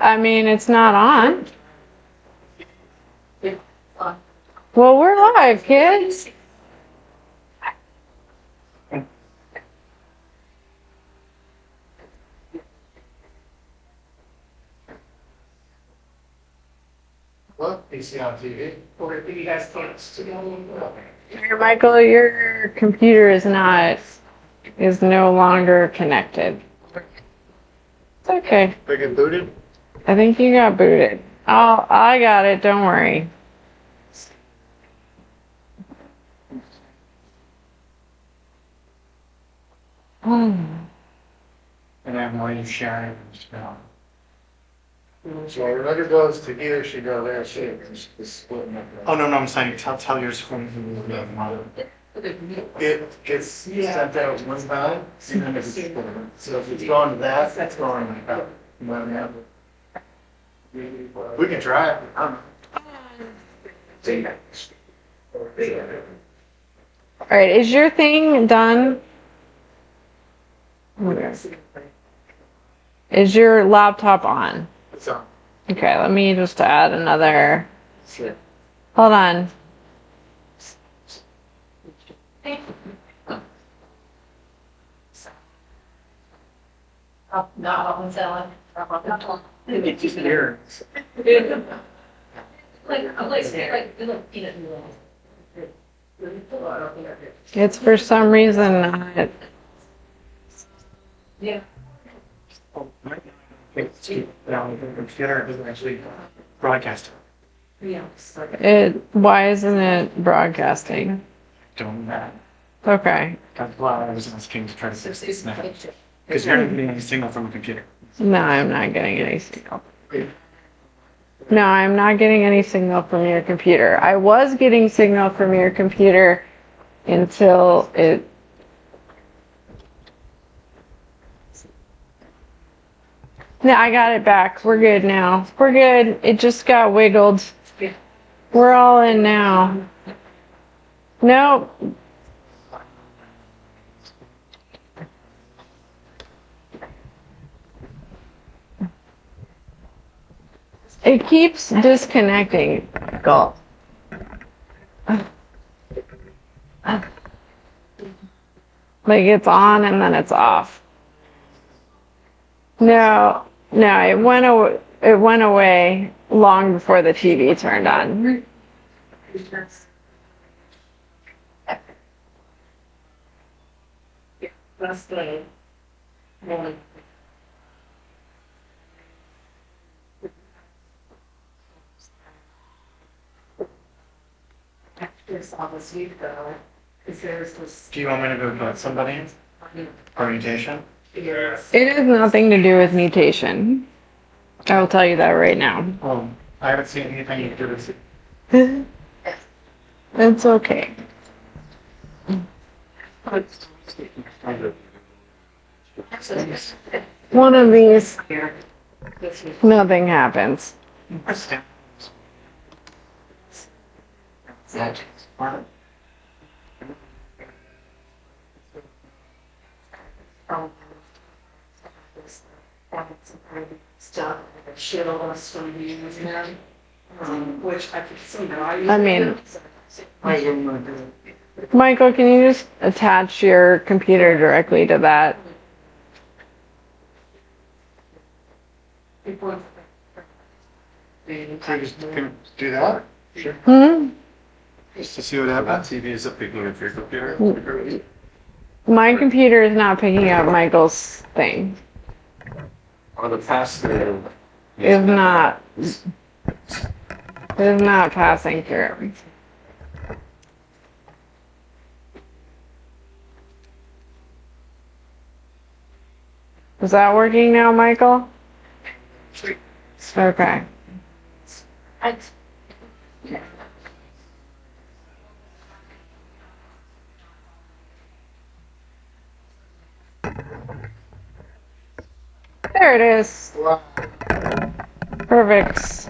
I mean, it's not on. Well, we're live, kids. Well, you see on TV. Or do you guys can't? Here, Michael, your computer is no longer connected. It's okay. They get booted? I think you got booted. Oh, I got it. Don't worry. And then while you're sharing, so whenever it goes to here, she go there, she is splitting up. Oh, no, I'm saying tell your screen. It gets sent out one time, and then it's split. So if it's going to that, that's going like that. We can try it. All right, is your thing done? Is your laptop on? It's on. Okay, let me just add another. Hold on. Not on selling. It's just here. It's for some reason not. Yeah. The computer doesn't actually broadcast. Why isn't it broadcasting? Don't that. Okay. That's why I was asking to try to fix this now. Because you're not getting any signal from a computer. No, I'm not getting any signal. No, I'm not getting any signal from your computer. I was getting signal from your computer until it. No, I got it back. We're good now. We're good. It just got wiggled. We're all in now. Nope. It keeps disconnecting. Go. Like it's on and then it's off. No, it went away long before the TV turned on. That's the one. This on this week though, because there's this. Do you want me to go put somebody in? Orientation? It has nothing to do with mutation. I will tell you that right now. Oh, I haven't seen anything you do this. It's okay. One of these, nothing happens. Stuff, shit all us from the man, which I could see now. I mean, Michael, can you just attach your computer directly to that? So you just can do that? Sure. Hmm? Just to see what happens. TV is up picking up your computer. My computer is not picking up Michael's thing. Or the pass-through. Is not passing through. Is that working now, Michael? Okay. There it is. Wow. Perfect.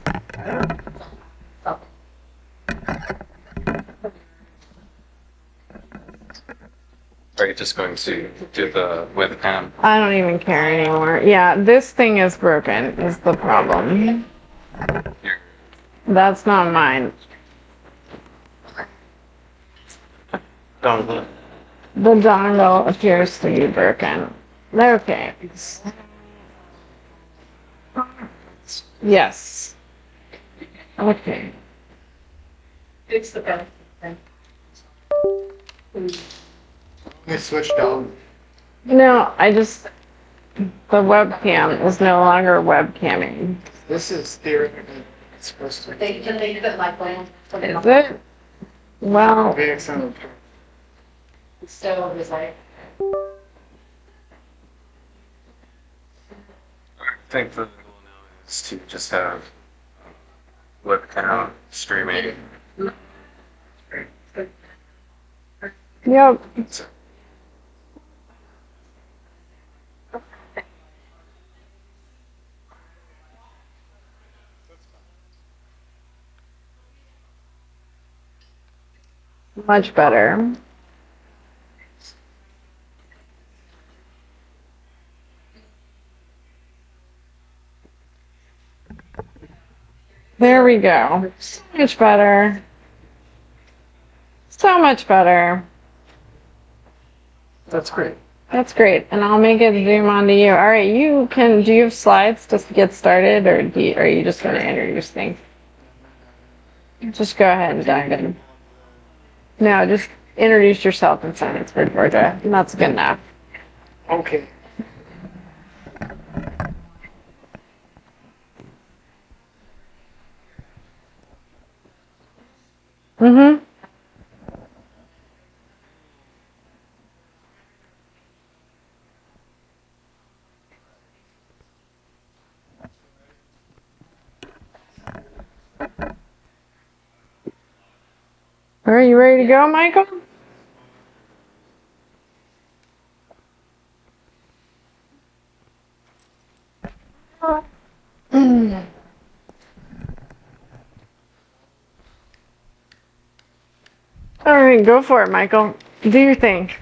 Are you just going to do the webcam? I don't even care anymore. Yeah, this thing is broken, is the problem. That's not mine. Dongle. The dongle appears to be broken. Okay. Yes. Okay. Fix the bed. We switched out. No, the webcam is no longer webcamming. This is theoretically supposed to They did it like that. Is it? Well, be excellent. So it was like. I think the goal now is to just have webcam streaming. yep. Much better. There we go. So much better. So much better. That's great. That's great. And I'll make it zoom onto you. All right, do you have slides to get started, or are you just going to introduce things? Just go ahead and dive in. No, just introduce yourself in Science for Georgia, and that's good enough. Okay. Mm-hmm. Are you ready to go, Michael? All right, go for it, Michael. Do your thing.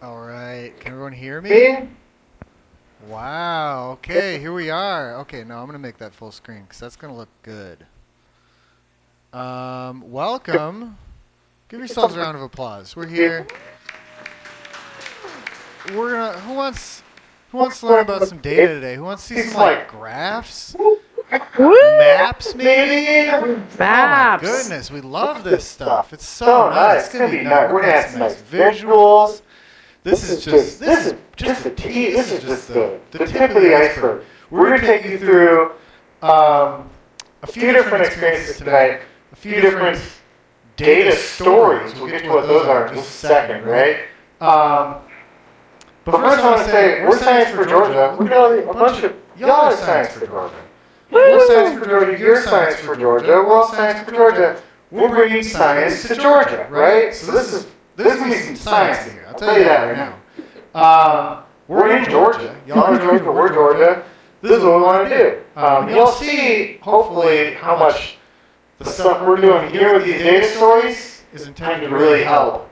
All right, can everyone hear me? Me? Wow, okay, here we are. Okay, now I'm going to make that full screen because that's going to look good. Welcome. Give yourselves a round of applause. We're here. We're gonna. Who wants to learn about some data today? Who wants to see some like graphs, Woo! maps, maybe? Maps. Oh my goodness, we love this stuff. It's so nice. It's gonna be nice. We're gonna have some nice visuals. visuals. This is just the tip of the iceberg. We're going to take you through a few different experiences tonight. A few different data stories. We'll get to what those are in just a second, right? But first I want to say, we're Science for Georgia. We're a bunch of y'all are Science for Georgia. We're Science for Georgia. You're Science for Georgia. We're all Science for Georgia. We're bringing science to Georgia, right? So this is going to be some science here. I'll tell you that right now. We're in Georgia. Y'all are Georgia. We're Georgia. This is what we want to do. You'll see, hopefully, how much the stuff we're doing here with these data stories is intended to really help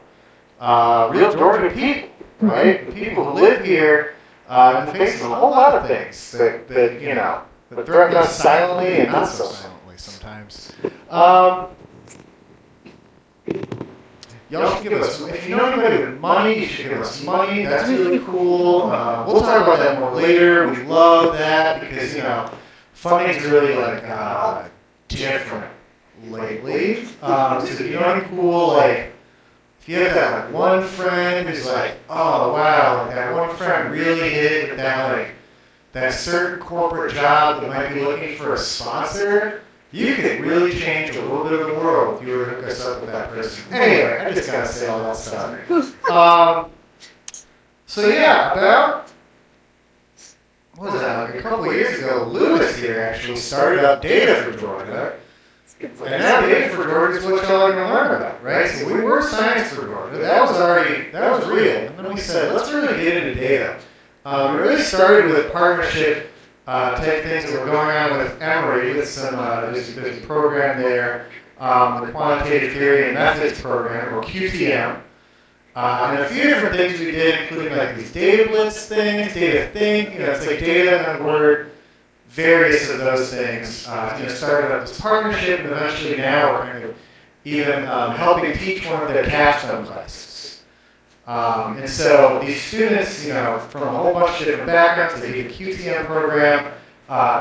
real Georgia people, right? The people who live here in the face of a whole lot of things that threaten us silently and not so silently sometimes. Y'all should give us, if you know anybody with money, you should give us money. That's really cool. We'll talk about that more later. We love that because, funding's really different lately. So if you know any cool, if you have that one friend who's like, oh wow, that one friend really hit it with that certain corporate job that might be looking for a sponsor, you could really change a little bit of the world if you were to hook us up with that person. Anyway, I just gotta say all that stuff. So yeah, about what was that? Like a couple of years ago, Lewis here actually started up Data for Georgia. And now Data for Georgia is what y'all are going to learn about, right? So we were Science for Georgia. That was real. And then we said, let's really get into data. It really started with partnership type things that were going on with Emory, with some, there's a program there, the Quantitative Theory and Methods program, or QTM. And a few different things we did, including like these data blitz things, data think, it's like data and word, various of those things. Started up this partnership, and eventually now we're kind of even helping teach one of their capstone classes. And so these students, from a whole bunch of different backgrounds, they do the QTM program,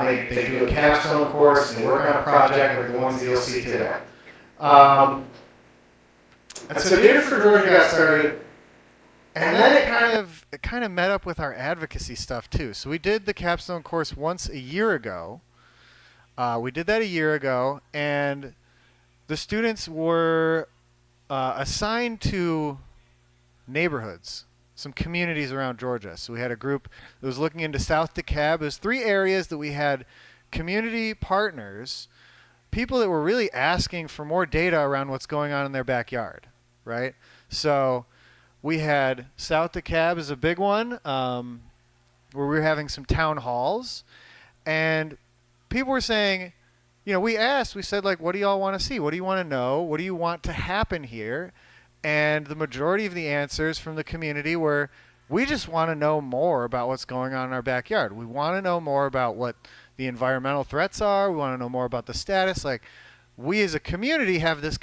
they do a capstone course, and they work on a project like the ones that you'll see today. And so Data for Georgia got started, and then it kind of met up with our advocacy stuff too. So we did the capstone course once a year ago. We did that a year ago, and the students were assigned to neighborhoods, some communities around Georgia. So we had a group that was looking into South DeKalb. There's 3 areas that we had community partners, people that were really asking for more data around what's going on in their backyard, right? So we had South DeKalb is a big one, where we were having some town halls, and people were saying, we said, like, what do y'all want to see? What do you want to know? What do you want to happen here? And the majority of the answers from the community were, we just want to know more about what's going on in our backyard. We want to know more about what the environmental threats are. We want to know more about the status. Like, we as a community have this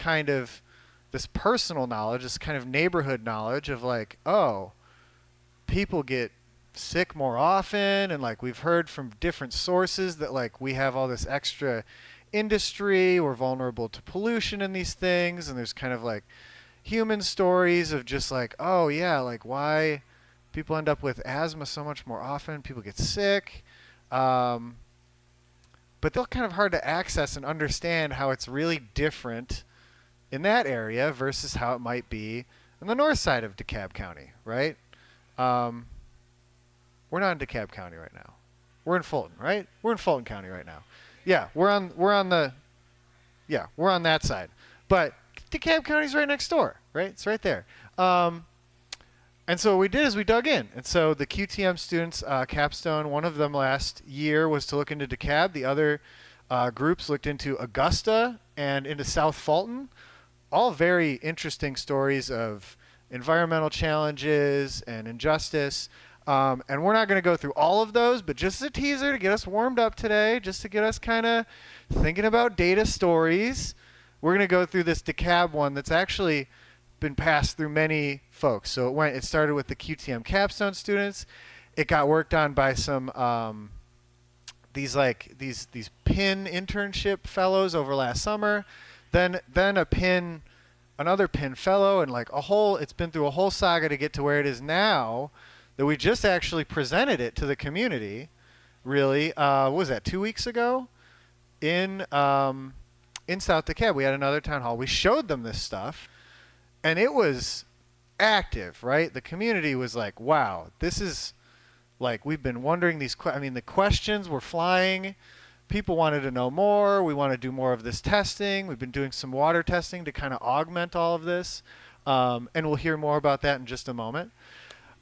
personal knowledge, this kind of neighborhood knowledge of like, oh, people get sick more often, and like we've heard from different sources that like we have all this extra industry, we're vulnerable to pollution and these things, and there's kind of like human stories of just like, oh yeah, like why people end up with asthma so much more often, people get sick, but they're kind of hard to access and understand how it's really different in that area versus how it might be on the north side of DeKalb County, right? We're not in DeKalb County right now. We're in Fulton, right? We're in Fulton County right now. Yeah, we're on that side. But DeKalb County's right next door, right? It's right there. And so what we did is we dug in. And so the QTM students, capstone, one of them last year was to look into DeKalb. The other groups looked into Augusta and into South Fulton. All very interesting stories of environmental challenges and injustice. And we're not going to go through all of those, but just as a teaser to get us warmed up today, just to get us kind of thinking about data stories, we're going to go through this DeKalb one that's actually been passed through many folks. So it started with the QTM capstone students. It got worked on by some these PIN internship fellows over last summer, then another PIN fellow, and like it's been through a whole saga to get to where it is now, that we just actually presented it to the community, really. What was that, 2 weeks ago? In South DeKalb, we had another town hall. We showed them this stuff, and it was active, right? The community was like, wow, this is, like, we've been wondering these, the questions were flying. People wanted to know more. We want to do more of this testing. We've been doing some water testing to kind of augment all of this, and we'll hear more about that in just a moment.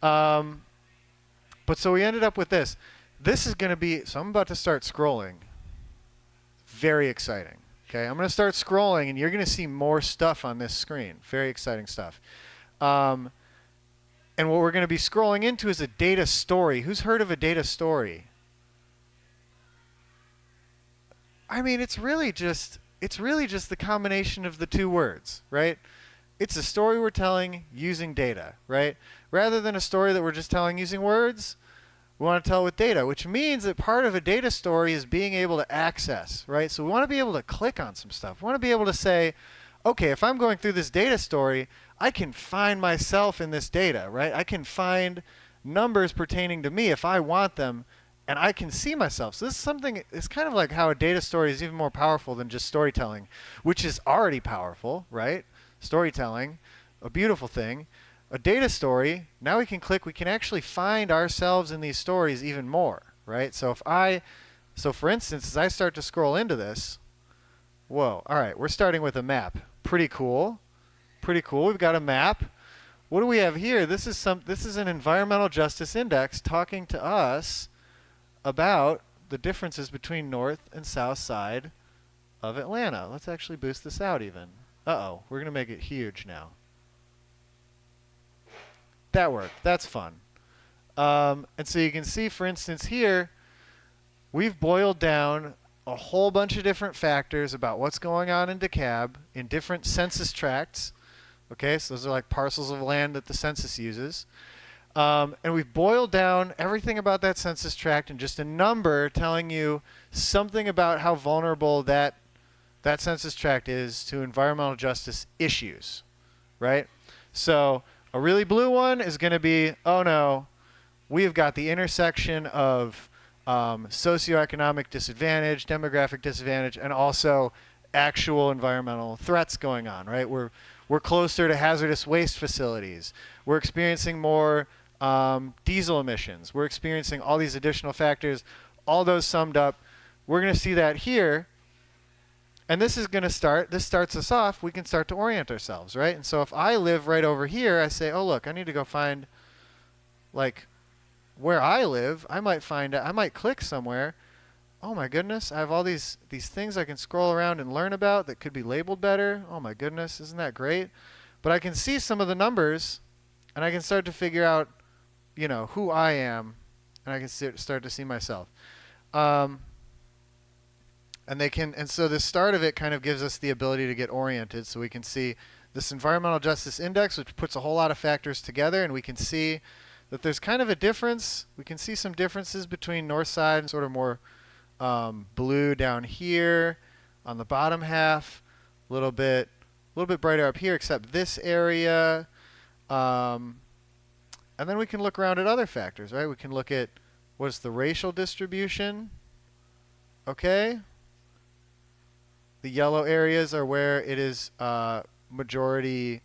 But so we ended up with this. This is going to be, so I'm about to start scrolling. Very exciting. Okay, I'm going to start scrolling, and you're going to see more stuff on this screen. Very exciting stuff. And what we're going to be scrolling into is a data story. Who's heard of a data story? It's really just the combination of the two words, right? It's a story we're telling using data, right? Rather than a story that we're just telling using words, we want to tell with data, which means that part of a data story is being able to access, right? So we want to be able to click on some stuff. We want to be able to say, okay, if I'm going through this data story, I can find myself in this data, right? I can find numbers pertaining to me if I want them, and I can see myself. So this is something, it's kind of like how a data story is even more powerful than just storytelling, which is already powerful, right? Storytelling, a beautiful thing. A data story, now we can click, we can actually find ourselves in these stories even more, right? So for instance, as I start to scroll into this, whoa, all right, we're starting with a map. Pretty cool. Pretty cool. We've got a map. What do we have here? This is an environmental justice index talking to us about the differences between north and south side of Atlanta. Let's actually boost this out even. Uh-oh, we're going to make it huge now. That worked. That's fun. And so you can see, for instance, here, we've boiled down a whole bunch of different factors about what's going on in DeKalb in different census tracts. Okay, so those are like parcels of land that the census uses. And we've boiled down everything about that census tract in just a number telling you something about how vulnerable that census tract is to environmental justice issues, right? So a really blue one is going to be, oh no, we've got the intersection of socioeconomic disadvantage, demographic disadvantage, and also actual environmental threats going on, right? We're closer to hazardous waste facilities. We're experiencing more diesel emissions. We're experiencing all these additional factors, all those summed up. We're going to see that here. And this starts us off, we can start to orient ourselves, right? And so if I live right over here, I say, oh, look, I need to go find, like, where I live. I might click somewhere. Oh my goodness, I have all these things I can scroll around and learn about that could be labeled better. Oh my goodness, isn't that great? But I can see some of the numbers, and I can start to figure out, who I am, and I can start to see myself. And so the start of it kind of gives us the ability to get oriented, so we can see this environmental justice index, which puts a whole lot of factors together, and we can see that there's kind of a difference. We can see some differences between north side and sort of more blue down here on the bottom half, a little bit brighter up here, except this area. And then we can look around at other factors, right? We can look at what's the racial distribution. Okay. The yellow areas are where it is majority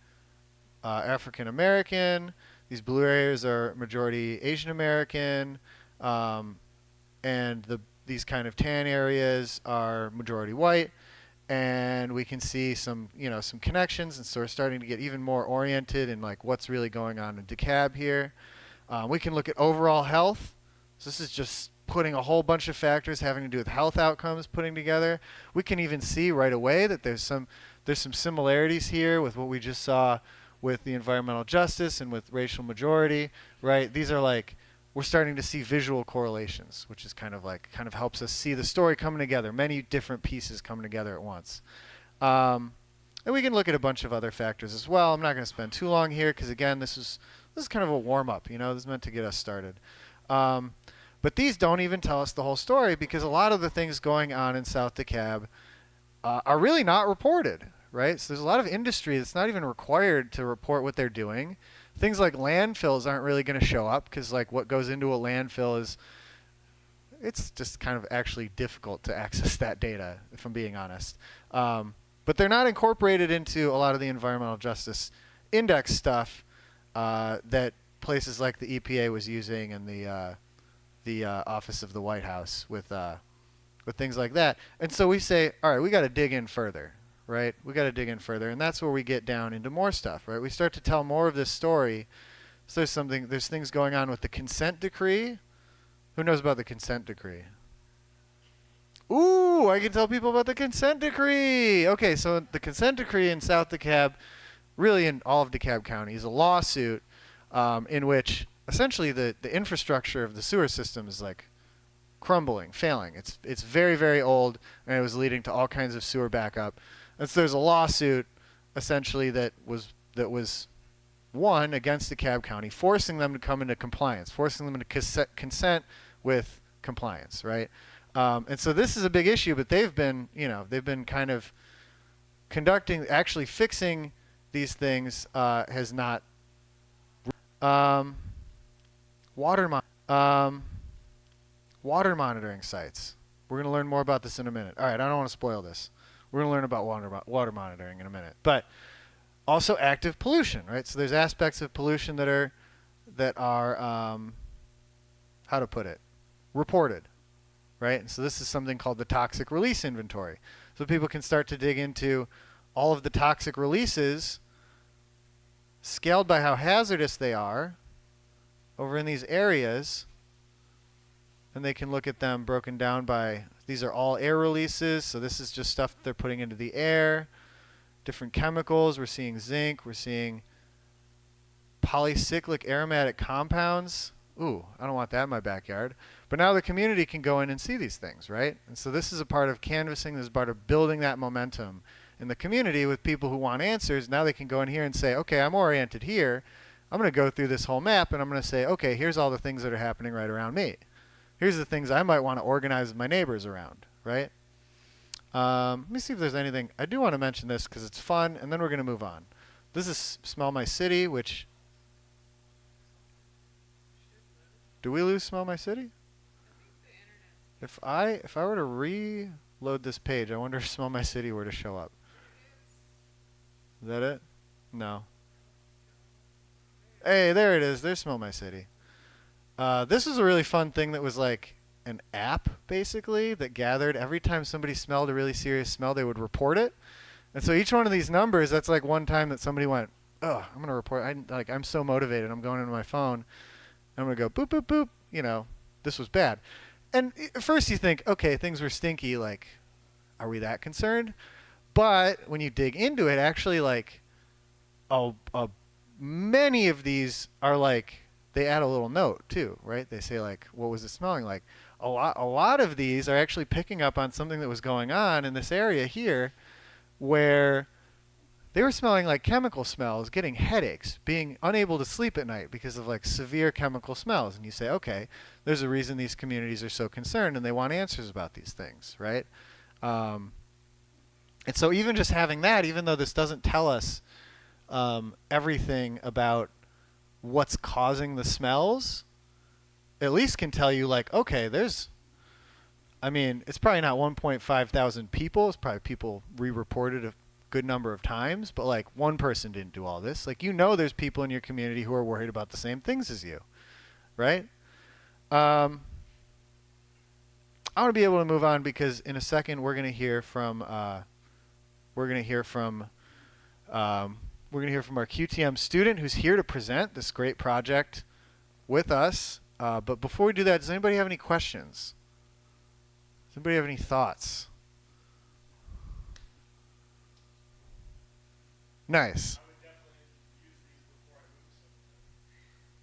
African American. These blue areas are majority Asian American, and these kind of tan areas are majority white. And we can see some connections, and so we're starting to get even more oriented in like what's really going on in DeKalb here. We can look at overall health. So this is just putting a whole bunch of factors having to do with health outcomes putting together. We can even see right away that there's some similarities here with what we just saw with the environmental justice and with racial majority, right? These are like, we're starting to see visual correlations, which is kind of helps us see the story coming together, many different pieces coming together at once. And we can look at a bunch of other factors as well. I'm not going to spend too long here because, again, this is kind of a warm-up. This is meant to get us started. But these don't even tell us the whole story, because a lot of the things going on in South DeKalb are really not reported, right? So there's a lot of industry that's not even required to report what they're doing. Things like landfills aren't really going to show up because, like, what goes into a landfill it's just kind of actually difficult to access that data, if I'm being honest. But they're not incorporated into a lot of the environmental justice index stuff that places like the EPA was using and the Office of the White House with things like that. And so we say, all right, we got to dig in further, right? We got to dig in further, and that's where we get down into more stuff, right? We start to tell more of this story. So there's things going on with the consent decree. Who knows about the consent decree? Ooh, I can tell people about the consent decree. Okay, so the consent decree in South DeKalb, really in all of DeKalb County, is a lawsuit in which essentially the infrastructure of the sewer system is like crumbling, failing. It's very, very old, and it was leading to all kinds of sewer backup. And so there's a lawsuit essentially that was won against DeKalb County, forcing them to come into compliance, forcing them to consent with compliance, right? And so this is a big issue, but they've been kind of actually fixing these things has not. Water monitoring sites. We're going to learn more about this in a minute. All right, I don't want to spoil this. We're going to learn about water monitoring in a minute. But also active pollution, right? So there's aspects of pollution that are how to put it, reported, right? And so this is something called the toxic release inventory. So people can start to dig into all of the toxic releases scaled by how hazardous they are over in these areas, and they can look at them broken down by, these are all air releases, so this is just stuff that they're putting into the air, different chemicals. We're seeing zinc, we're seeing polycyclic aromatic compounds. Ooh, I don't want that in my backyard. But now the community can go in and see these things, right? And so this is a part of canvassing, this is part of building that momentum in the community with people who want answers. Now they can go in here and say, okay, I'm oriented here. I'm going to go through this whole map and I'm going to say, okay, here's all the things that are happening right around me. Here's the things I might want to organize my neighbors around, right? Let me see if there's anything. I do want to mention this because it's fun, and then we're going to move on. This is Smell My City, which... Do we lose Smell My City? If I were to reload this page, I wonder if Smell My City were to show up. Is that it? No. Hey, there it is. There's Smell My City. This was a really fun thing that was like an app, basically, that gathered every time somebody smelled a really serious smell, they would report it. And so each one of these numbers, that's like one time that somebody went, oh, I'm going to report. I'm so motivated. I'm going into my phone. I'm going to go boop, boop, boop. You know, this was bad. And at first you think, okay, things were stinky. Like, are we that concerned? But when you dig into it, actually, like, many of these are like, they add a little note too, right? They say like, what was it smelling like? A lot of these are actually picking up on something that was going on in this area here, where they were smelling like chemical smells, getting headaches, being unable to sleep at night because of like severe chemical smells. And you say, okay, there's a reason these communities are so concerned and they want answers about these things, right? And so even just having that, even though this doesn't tell us everything about what's causing the smells, at least can tell you like, okay, it's probably not 1.5 thousand people. It's probably people re-reported a good number of times, but like one person didn't do all this. Like, there's people in your community who are worried about the same things as you, right? I want to be able to move on because in a second we're going to hear from our QTM student who's here to present this great project with us. But before we do that, does anybody have any questions? Does anybody have any thoughts? Nice.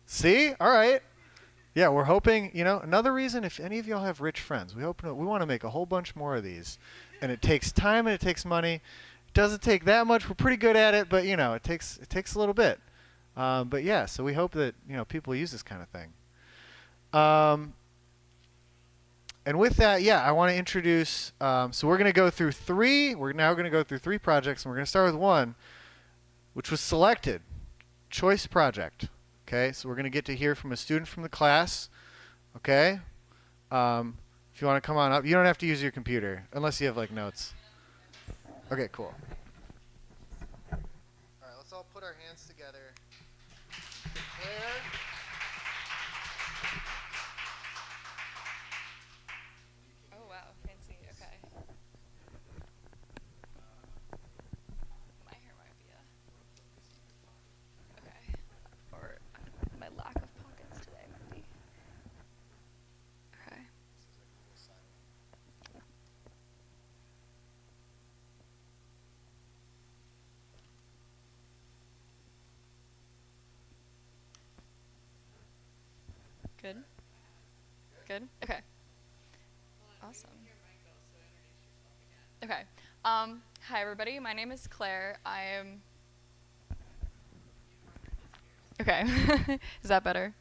See? All right. Yeah, we're hoping, another reason, if any of y'all have rich friends, we want to make a whole bunch more of these. And it takes time and it takes money. It doesn't take that much. We're pretty good at it, but, it takes a little bit. But yeah, so we hope that, people use this kind of thing. And with that, yeah, I want to introduce, so we're going to go through three. We're now going to go through three projects, and we're going to start with one, which was selected, choice project. Okay, so we're going to get to hear from a student from the class. Okay, if you want to come on up, you don't have to use your computer unless you have like notes. Okay, cool. All right, let's all put our hands together. Declare. Oh wow, fancy. Okay. My hair might be okay. Or my lack of pockets today might be. Okay. Good? Good? Okay. Awesome. Okay. Hi everybody, my name is Claire. I am... Okay. Is that better?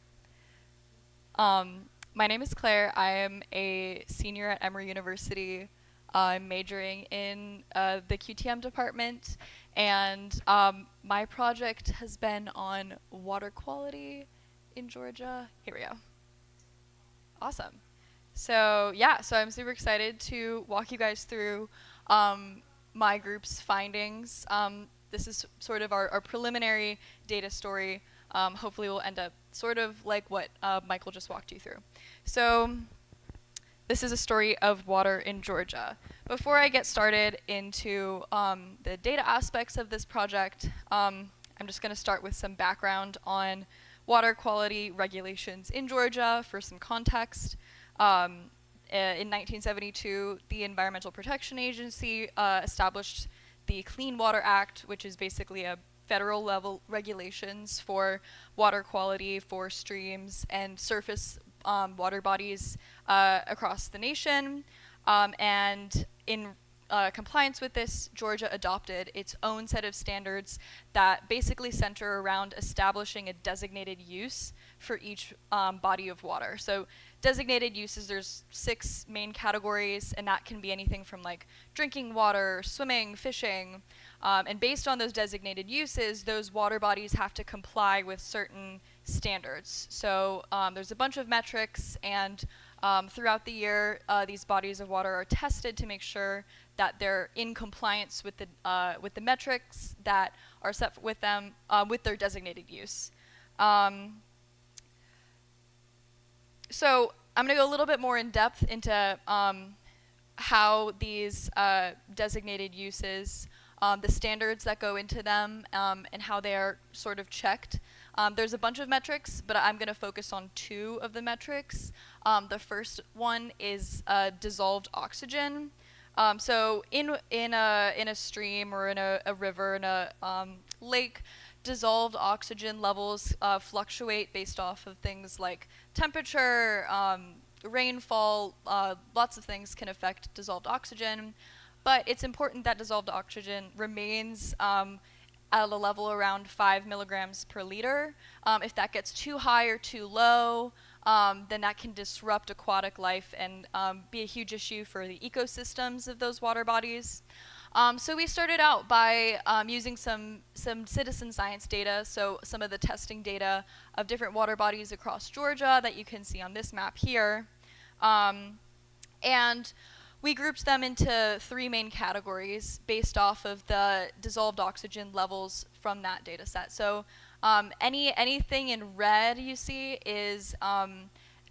My name is Claire. I am a senior at Emory University. I'm majoring in the QTM department, and my project has been on water quality in Georgia. Here we go. Awesome. So yeah, so I'm super excited to walk you guys through my group's findings. This is sort of our preliminary data story. Hopefully we'll end up sort of like what Michael just walked you through. So this is a story of water in Georgia. Before I get started into the data aspects of this project, I'm just going to start with some background on water quality regulations in Georgia for some context. In 1972, the Environmental Protection Agency established the Clean Water Act, which is basically a federal level regulations for water quality for streams and surface water bodies across the nation. And in compliance with this, Georgia adopted its own set of standards that basically center around establishing a designated use for each body of water. So designated uses, there's 6 main categories, and that can be anything from like drinking water, swimming, fishing, and based on those designated uses, those water bodies have to comply with certain standards. So there's a bunch of metrics, and throughout the year, these bodies of water are tested to make sure that they're in compliance with the metrics that are set with them with their designated use. So I'm going to go a little bit more in depth into how these designated uses, the standards that go into them, and how they are sort of checked. There's a bunch of metrics, but I'm going to focus on 2 of the metrics. The first one is dissolved oxygen. So in a stream or in a river, in a lake, dissolved oxygen levels fluctuate based off of things like temperature, rainfall. Lots of things can affect dissolved oxygen, but it's important that dissolved oxygen remains at a level around 5 milligrams per liter. If that gets too high or too low, then that can disrupt aquatic life and be a huge issue for the ecosystems of those water bodies. So we started out by using some citizen science data, so some of the testing data of different water bodies across Georgia that you can see on this map here. And we grouped them into 3 main categories based off of the dissolved oxygen levels from that data set. So anything in red you see is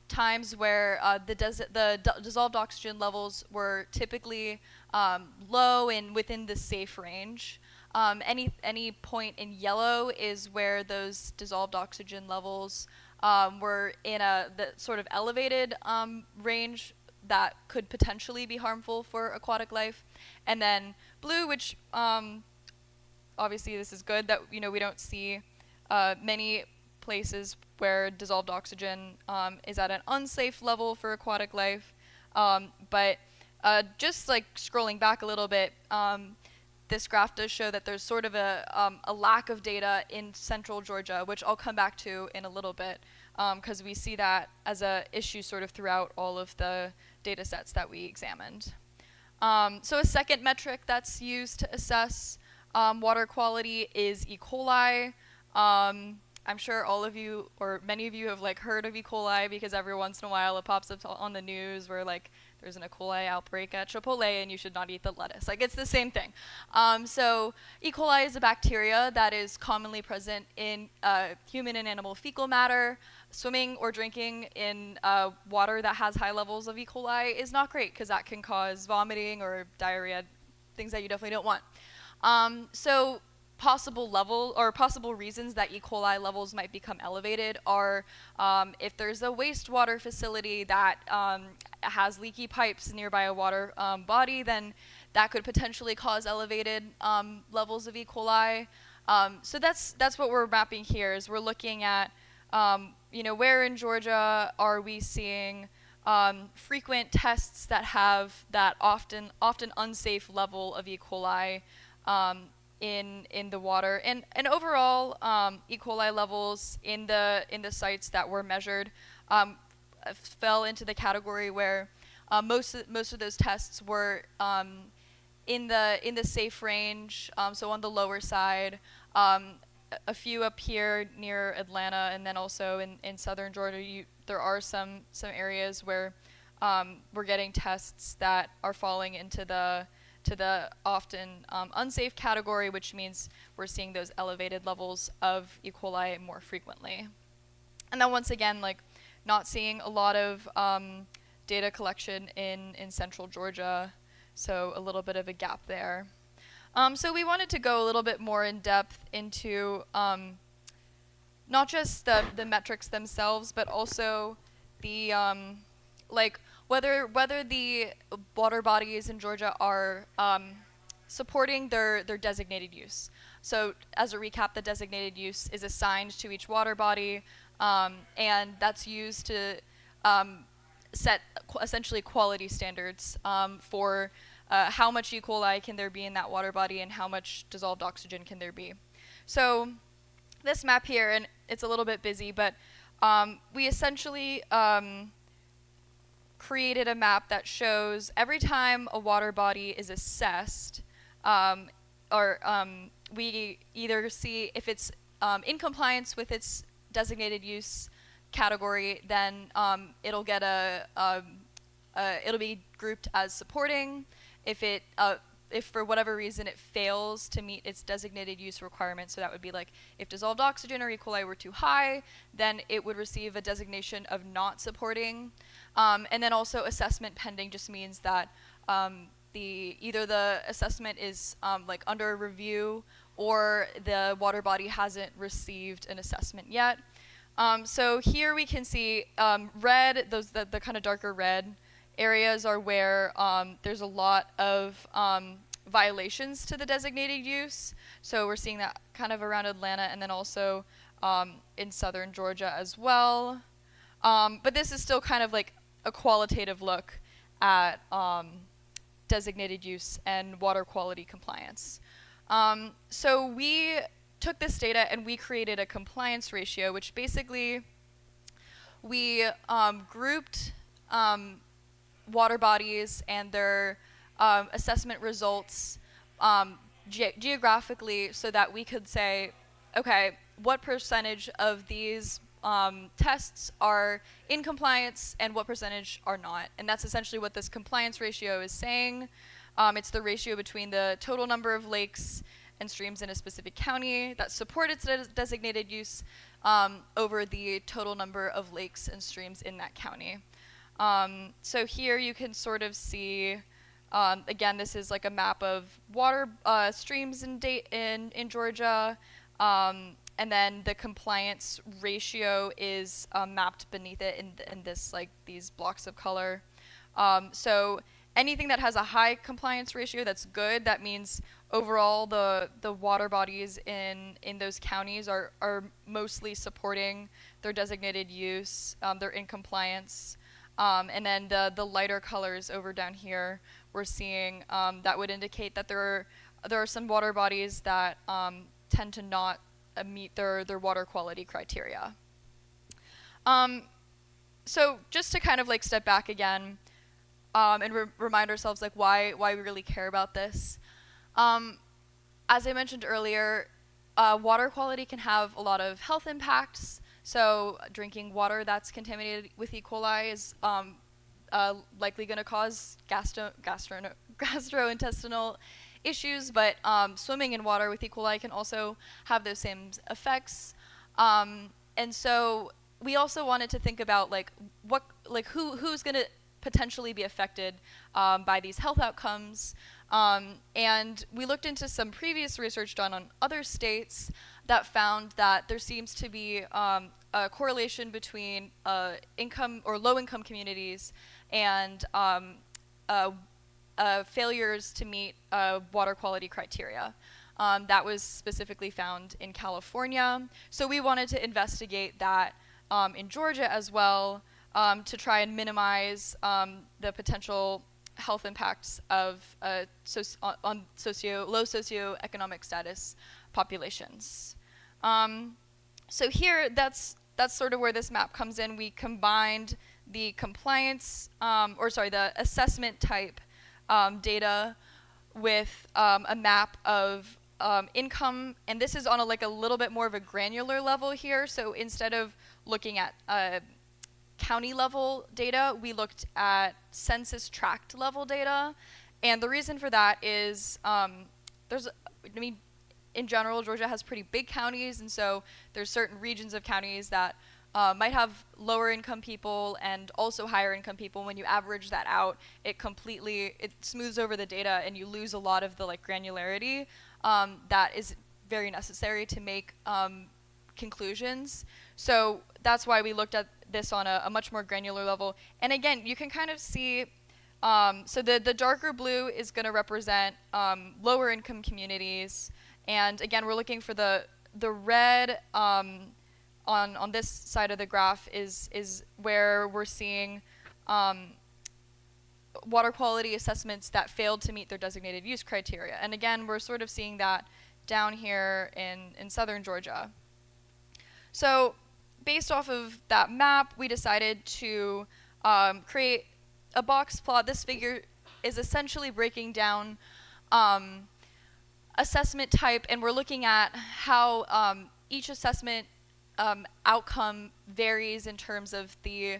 times where the dissolved oxygen levels were typically low and within the safe range. Any point in yellow is where those dissolved oxygen levels were in the sort of elevated range that could potentially be harmful for aquatic life. And then blue, which obviously this is good that we don't see many places where dissolved oxygen is at an unsafe level for aquatic life. But just like scrolling back a little bit, this graph does show that there's sort of a lack of data in central Georgia, which I'll come back to in a little bit, because we see that as an issue sort of throughout all of the data sets that we examined. So a second metric that's used to assess water quality is E. coli. I'm sure all of you, or many of you, have heard of E. coli because every once in a while it pops up on the news where there's an E. coli outbreak at Chipotle and you should not eat the lettuce. It's the same thing. So E. coli is a bacteria that is commonly present in human and animal fecal matter. Swimming or drinking in water that has high levels of E. coli is not great because that can cause vomiting or diarrhea, things that you definitely don't want. So possible reasons that E. coli levels might become elevated are if there's a wastewater facility that has leaky pipes nearby a water body, then that could potentially cause elevated levels of E. coli. So that's what we're mapping here. Is we're looking at where in Georgia are we seeing frequent tests that have that often unsafe level of E. coli in the water, and overall E. coli levels in the sites that were measured fell into the category where most of those tests were in the safe range, so on the lower side. A few up here near Atlanta, and then also in southern Georgia, there are some areas where we're getting tests that are falling into the often unsafe category, which means we're seeing those elevated levels of E. coli more frequently. And then once again, not seeing a lot of data collection in central Georgia, so a little bit of a gap there. So we wanted to go a little bit more in depth into not just the metrics themselves, but also the whether the water bodies in Georgia are supporting their designated use. So as a recap, the designated use is assigned to each water body, and that's used to set essentially quality standards for how much E. coli can there be in that water body and how much dissolved oxygen can there be. So this map here, and it's a little bit busy, but we essentially created a map that shows every time a water body is assessed, we either see if it's in compliance with its designated use category, then it'll get it'll be grouped as supporting. If for whatever reason it fails to meet its designated use requirement, so that would be like if dissolved oxygen or E. coli were too high, then it would receive a designation of not supporting. And then also assessment pending just means that either the assessment is like under review or the water body hasn't received an assessment yet. So here we can see red, the kind of darker red areas are where there's a lot of violations to the designated use. So we're seeing that kind of around Atlanta and then also in southern Georgia as well. But this is still kind of like a qualitative look at designated use and water quality compliance. So we took this data and we created a compliance ratio, which basically we grouped water bodies and their assessment results geographically so that we could say, okay, what percentage of these tests are in compliance and what percentage are not. And that's essentially what this compliance ratio is saying. It's the ratio between the total number of lakes and streams in a specific county that support its designated use over the total number of lakes and streams in that county. So here you can sort of see, again, this is like a map of water streams in Georgia, and then the compliance ratio is mapped beneath it in this like these blocks of color. So anything that has a high compliance ratio, that's good. That means overall the water bodies in those counties are mostly supporting their designated use. They're in compliance. And then the lighter colors over down here, we're seeing that would indicate that there are some water bodies that tend to not meet their water quality criteria. So just to kind of like step back again and remind ourselves like why we really care about this. As I mentioned earlier, water quality can have a lot of health impacts. So drinking water that's contaminated with E. coli is likely going to cause gastrointestinal issues, but swimming in water with E. coli can also have those same effects. And so we also wanted to think about who's going to potentially be affected by these health outcomes. And we looked into some previous research done on other states that found that there seems to be a correlation between income or low-income communities and failures to meet water quality criteria. That was specifically found in California. So we wanted to investigate that in Georgia as well to try and minimize the potential health impacts of low socioeconomic status populations. So here, that's sort of where this map comes in. We combined the the assessment type data with a map of income, and this is on a little bit more of a granular level here. So instead of looking at county level data, we looked at census tract level data, and the reason for that is in general, Georgia has pretty big counties, and so there's certain regions of counties that might have lower income people and also higher income people. When you average that out, it smooths over the data, and you lose a lot of the granularity that is very necessary to make conclusions. So that's why we looked at this on a much more granular level. And again, you can kind of see So the darker blue is going to represent lower income communities, and again, we're looking for the red on this side of the graph is where we're seeing water quality assessments that failed to meet their designated use criteria. And again, we're sort of seeing that down here in southern Georgia. So based off of that map, we decided to create a box plot. This figure is essentially breaking down assessment type, and we're looking at how each assessment outcome varies in terms of the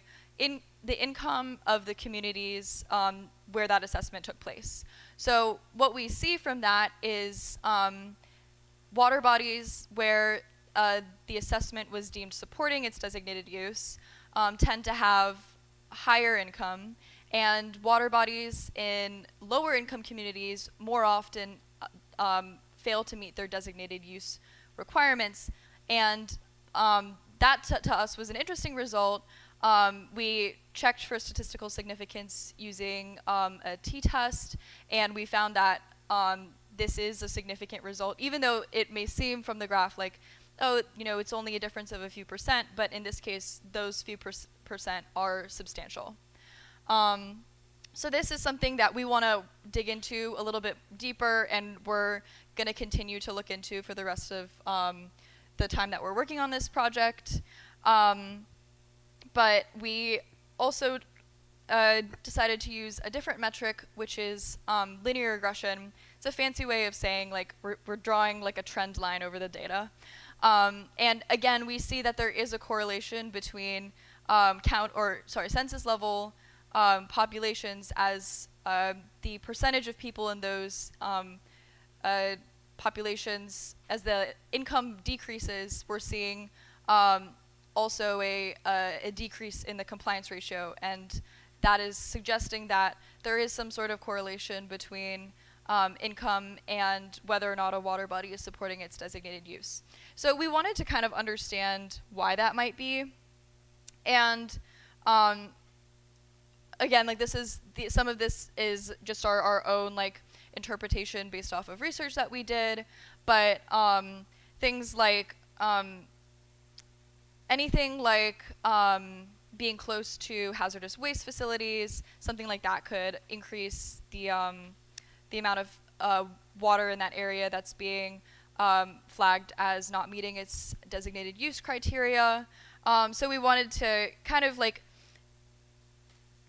income of the communities where that assessment took place. So what we see from that is water bodies where the assessment was deemed supporting its designated use tend to have higher income, and water bodies in lower income communities more often fail to meet their designated use requirements. And that to us was an interesting result. We checked for statistical significance using a t-test, and we found that this is a significant result, even though it may seem from the graph like, oh, it's only a difference of a few percent, but in this case, those few percent are substantial. So this is something that we want to dig into a little bit deeper, and we're going to continue to look into for the rest of the time that we're working on this project. But we also decided to use a different metric, which is linear regression. It's a fancy way of saying like we're drawing like a trend line over the data. And again, we see that there is a correlation between census level populations as the percentage of people in those populations, as the income decreases, we're seeing also a decrease in the compliance ratio, and that is suggesting that there is some sort of correlation between income and whether or not a water body is supporting its designated use. So we wanted to kind of understand why that might be, and again, like some of this is just our own like interpretation based off of research that we did, but things like anything like being close to hazardous waste facilities, something like that could increase the amount of water in that area that's being flagged as not meeting its designated use criteria. So we wanted to kind of like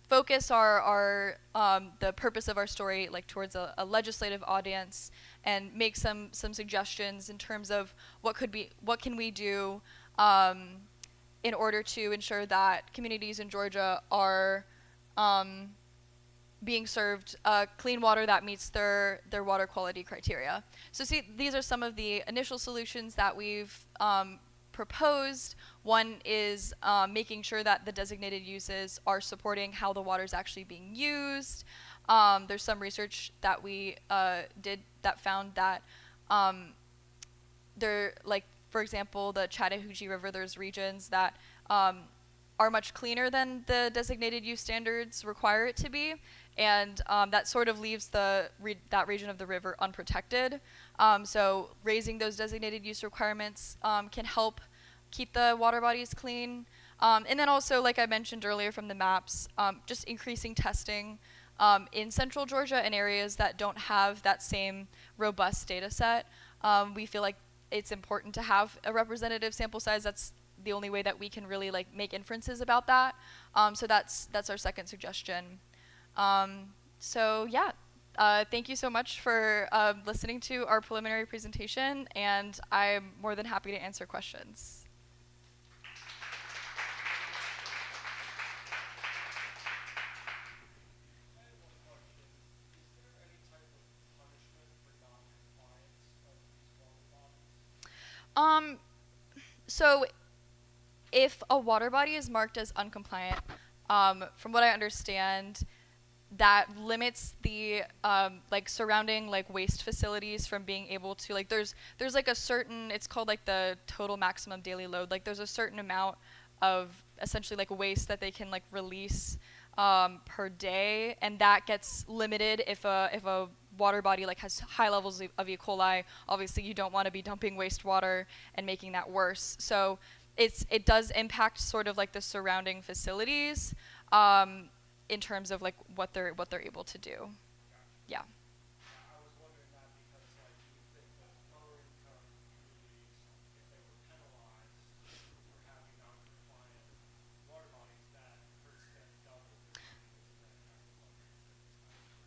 focus the purpose of our story like towards a legislative audience and make some suggestions in terms of what can we do in order to ensure that communities in Georgia are being served clean water that meets their water quality criteria. So see, these are some of the initial solutions that we've proposed. One is making sure that the designated uses are supporting how the water is actually being used. There's some research that we did that found that for example, the Chattahoochee River, there's regions that are much cleaner than the designated use standards require it to be, and that sort of leaves that region of the river unprotected. So raising those designated use requirements can help keep the water bodies clean. And then also, like I mentioned earlier from the maps, just increasing testing in central Georgia in areas that don't have that same robust data set. We feel like it's important to have a representative sample size. That's the only way that we can really like make inferences about that. So that's our second suggestion. So yeah, thank you so much for listening to our preliminary presentation, and I'm more than happy to answer questions. So if a water body is marked as uncompliant, from what I understand, that limits the like surrounding like waste facilities from being able to like there's like a certain, it's called like the total maximum daily load, like there's a certain amount of essentially like waste that they can like release per day, and that gets limited if a water body like has high levels of E. coli. Obviously, you don't want to be dumping wastewater and making that worse. So it does impact sort of like the surrounding facilities in terms of like what they're able to do. Yeah. I was wondering that because, like, you would think that lower income communities, if they were penalized for having non-compliant water bodies, that hurts them double because then it has to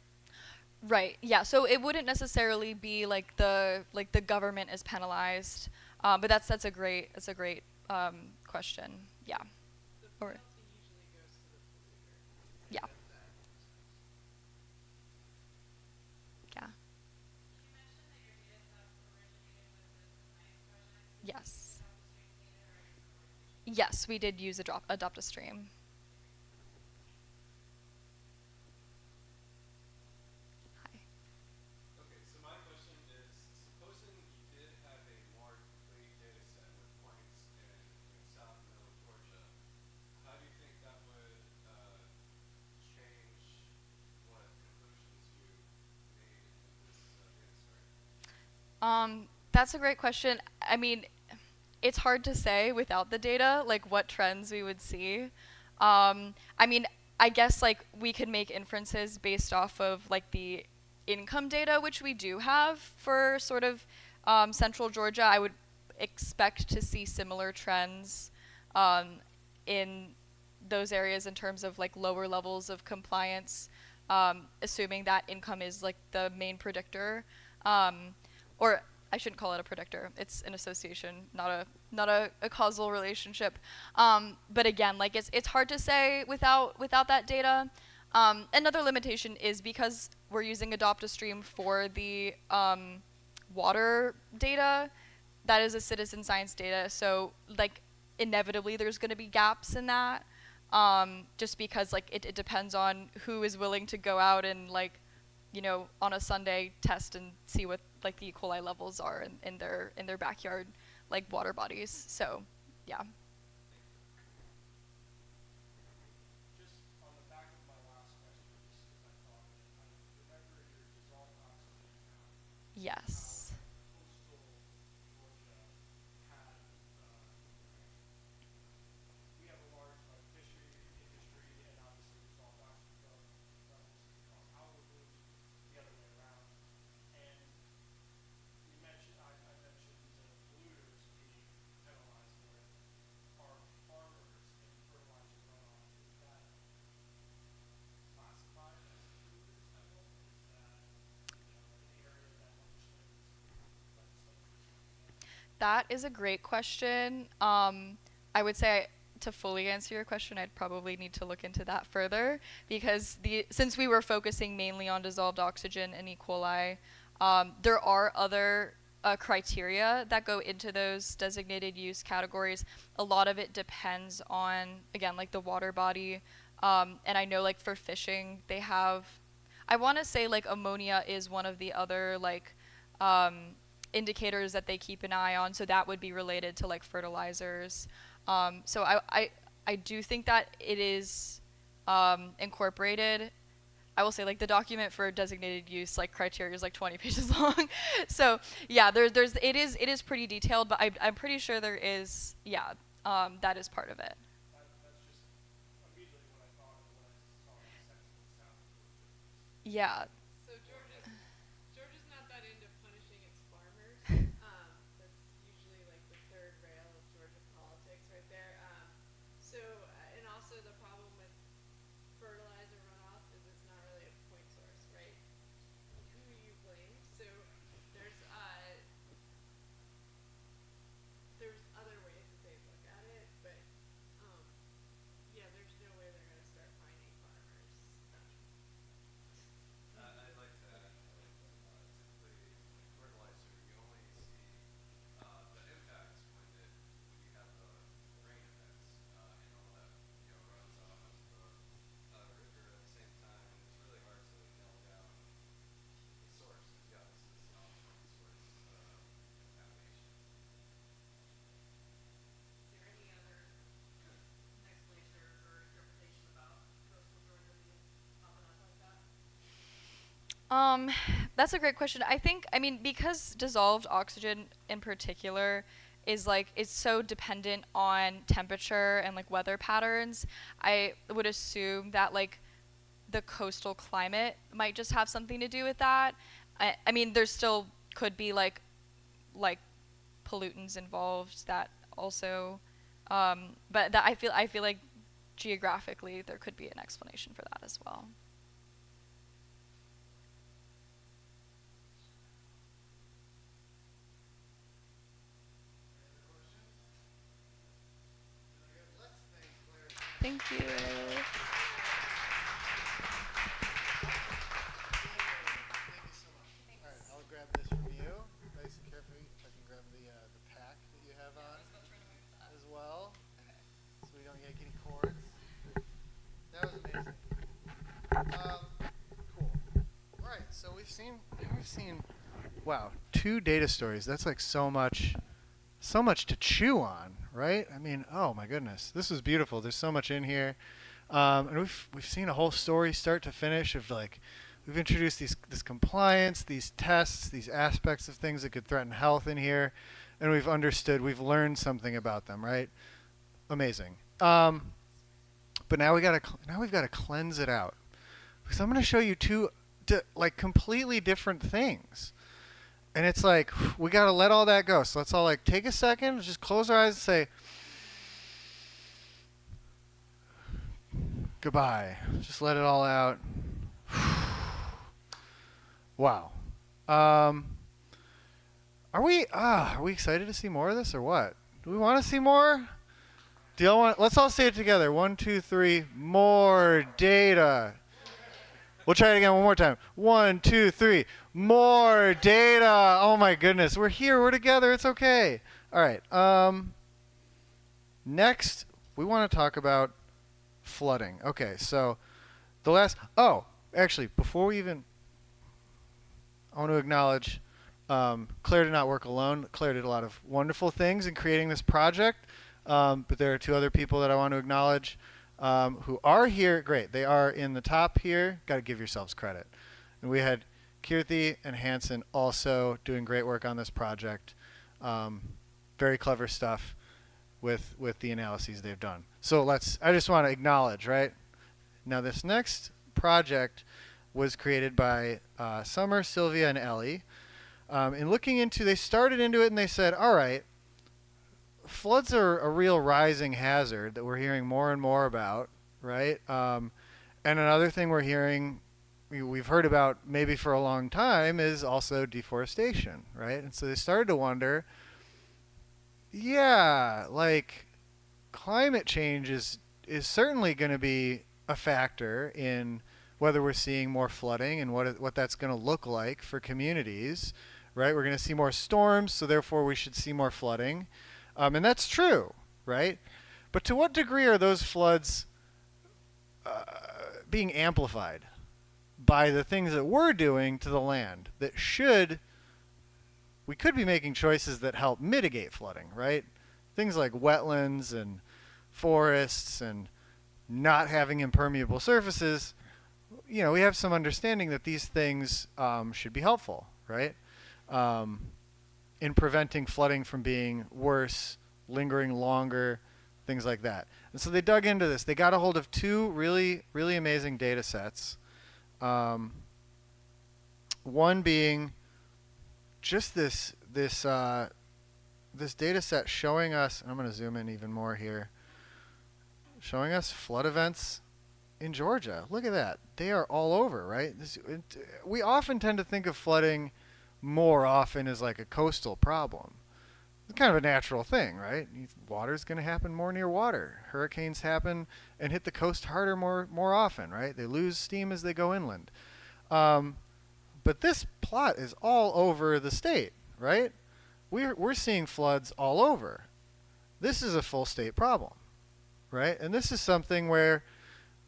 Right. Yeah. So it wouldn't necessarily be like the government is penalized, but that's a great question. Yeah. Or, yeah. Yeah. Yes. Yes, we did use adopt a stream. Hi. Okay, so my question is, supposing you did have a more complete data set with points in South and Middle Georgia, how do you think that would change what conclusions you made in this data story? That's a great question. I mean, it's hard to say without the data, like what trends we would see. I mean, I guess like we could make inferences based off of like the income data, which we do have for sort of central Georgia. I would expect to see similar trends in those areas in terms of like lower levels of compliance, assuming that income is like the main predictor. Or I shouldn't call it a predictor. It's an association, not a causal relationship. But again, like it's hard to say without that data. Another limitation is because we're using adopt a stream for the water data. That is a citizen science data, so like inevitably there's going to be gaps in that. Just because like it depends on who is willing to go out and like, you know, on a Sunday test and see what like the E. coli levels are in their backyard like water bodies. So yeah. Just on the back of my last question, just because I thought of it, I remember your dissolved oxygen map. Yes. Coastal Georgia had, we have a large fishery industry, and obviously dissolved oxygen levels can cause algal bloom, the other way around. And you mentioned, I mentioned polluters being penalized for it. Are farmers and fertilizer runoff, is that classified as polluters at all? Is that, an area that legislators looking at? That is a great question. I would say to fully answer your question, I'd probably need to look into that further because since we were focusing mainly on dissolved oxygen and E. coli, there are other criteria that go into those designated use categories. A lot of it depends on, again, like the water body. And I know like for fishing, they have, I want to say like ammonia is one of the other like indicators that they keep an eye on. So that would be related to like fertilizers. So I do think that it is incorporated. I will say like the document for designated use like criteria is like 20 pages long. So yeah, it is pretty detailed, but I'm pretty sure there is, yeah, that is part of it. That's just immediately what I thought of when I saw the Central and South Georgia. Yeah. So Georgia's not that into punishing its farmers. That's usually like the third rail of Georgia politics right there. And also the problem with fertilizer runoff is it's not really a point source, right? Who you blame. So there's other ways that they look at it, but yeah, there's no way they're gonna start fining farmers. That's a great question. I mean, because dissolved oxygen in particular is so dependent on temperature and like weather patterns, I would assume that like the coastal climate might just have something to do with that. I mean, there still could be like pollutants involved that also, but that I feel like geographically there could be an explanation for that as well. Thank you. Thank you so much. All right, I'll grab this from you. Nice and carefully. If I can grab the pack that you have on as well, so we don't yank any cords. That was amazing. Cool. All right, so we've seen, wow, 2 data stories. That's like so much to chew on, right? I mean, oh my goodness, this is beautiful. There's so much in here, and we've seen a whole story start to finish of like we've introduced this compliance, these tests, these aspects of things that could threaten health in here, and we've learned something about them, right? Amazing. But now we've got to cleanse it out, because I'm going to show you 2 like completely different things. And it's like, we got to let all that go. So let's all like take a second, just close our eyes and say, goodbye. Just let it all out. Wow. Are we excited to see more of this or what? Do we want to see more? Do y'all want, let's all say it together. 1, 2, 3, more data. We'll try it again one more time. 1, 2, 3. More data. Oh my goodness. We're here. We're together. It's okay. All right. Next, we want to talk about flooding. Okay. So actually, before we even, I want to acknowledge Claire did not work alone. Claire did a lot of wonderful things in creating this project. But there are 2 other people that I want to acknowledge. Who are here. Great. They are in the top here. Got to give yourselves credit. And we had Kirti and Hansen also doing great work on this project. Very clever stuff with the analyses they've done. So I just want to acknowledge, right? Now this next project was created by Summer, Sylvia, and Ellie. In looking into, they started into it and they said, all right, floods are a real rising hazard that we're hearing more and more about, right? And another thing we've heard about maybe for a long time is also deforestation, right? And so they started to wonder, yeah, like climate change is certainly going to be a factor in whether we're seeing more flooding and what that's going to look like for communities, right? We're going to see more storms, so therefore we should see more flooding. And that's true, right? But to what degree are those floods being amplified by the things that we're doing to the land that we could be making choices that help mitigate flooding, right? Things like wetlands and forests and not having impermeable surfaces. We have some understanding that these things should be helpful, right? In preventing flooding from being worse, lingering longer, things like that. And so they dug into this. They got a hold of 2 really, really amazing data sets. One being just this data set showing us, and I'm going to zoom in even more here, showing us flood events in Georgia. Look at that. They are all over, right? We often tend to think of flooding more often as like a coastal problem. It's kind of a natural thing, right? Water's going to happen more near water. Hurricanes happen and hit the coast harder more often, right? They lose steam as they go inland. But this plot is all over the state, right? We're seeing floods all over. This is a full state problem, right? And this is something where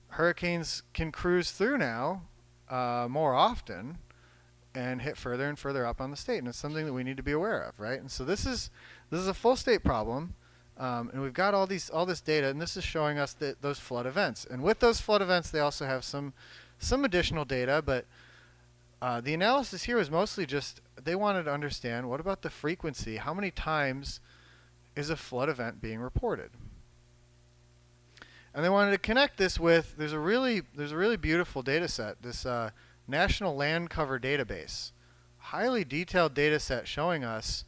hurricanes can cruise through now more often and hit further and further up on the state, and it's something that we need to be aware of, right? And so this is a full state problem, and we've got all this data, and this is showing us those flood events. And with those flood events, they also have some additional data, but the analysis here was mostly just they wanted to understand what about the frequency? How many times is a flood event being reported? And they wanted to connect this with there's a really beautiful data set, this National Land Cover Database, highly detailed data set showing us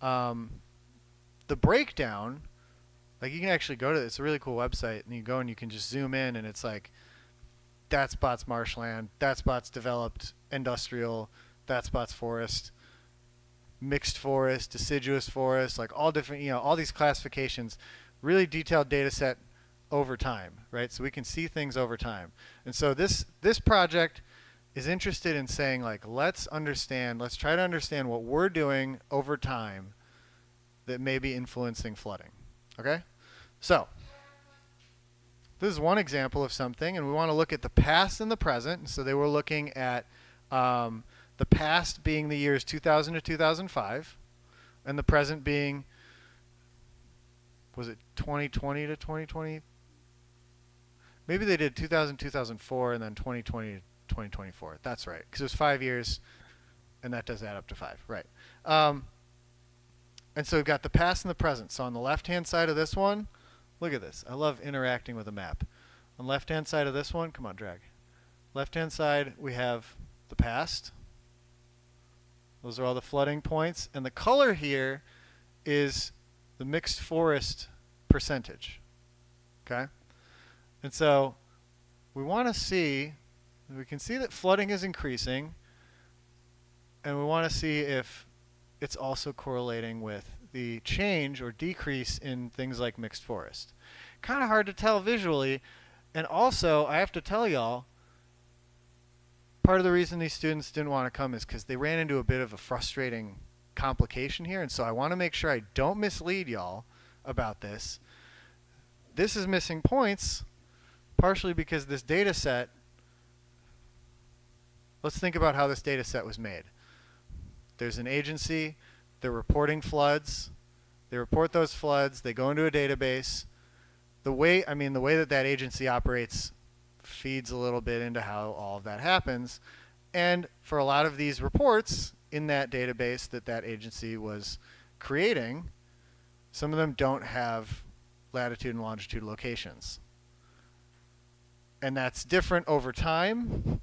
the breakdown. Like you can actually go to it's a really cool website, and you go and you can just zoom in, and it's like that spot's marshland, that spot's developed industrial, that spot's forest, mixed forest, deciduous forest, like all different, all these classifications, really detailed data set over time, right? So we can see things over time. And so this project is interested in saying, like, let's try to understand what we're doing over time that may be influencing flooding. Okay? So this is one example of something, and we want to look at the past and the present. And so they were looking at the past being the years 2000 to 2005, and the present being, was it 2020 to 2020? Maybe they did 2000, 2004, and then 2020 to 2024. That's right, because it was 5 years, and that does add up to 5, right? And so we've got the past and the present. So on the left-hand side of this one, look at this. I love interacting with a map. On the left-hand side of this one, come on, drag. Left-hand side, we have the past. Those are all the flooding points. And the color here is the mixed forest percentage. Okay? And so we want to see, we can see that flooding is increasing, and we want to see if it's also correlating with the change or decrease in things like mixed forest. Kind of hard to tell visually, and also I have to tell y'all, part of the reason these students didn't want to come is because they ran into a bit of a frustrating complication here, and so I want to make sure I don't mislead y'all about this. This is missing points, partially because this data set, let's think about how this data set was made. There's an agency, they're reporting floods, they report those floods, they go into a database. The way that agency operates feeds a little bit into how all of that happens. And for a lot of these reports in that database that agency was creating, some of them don't have latitude and longitude locations. And that's different over time.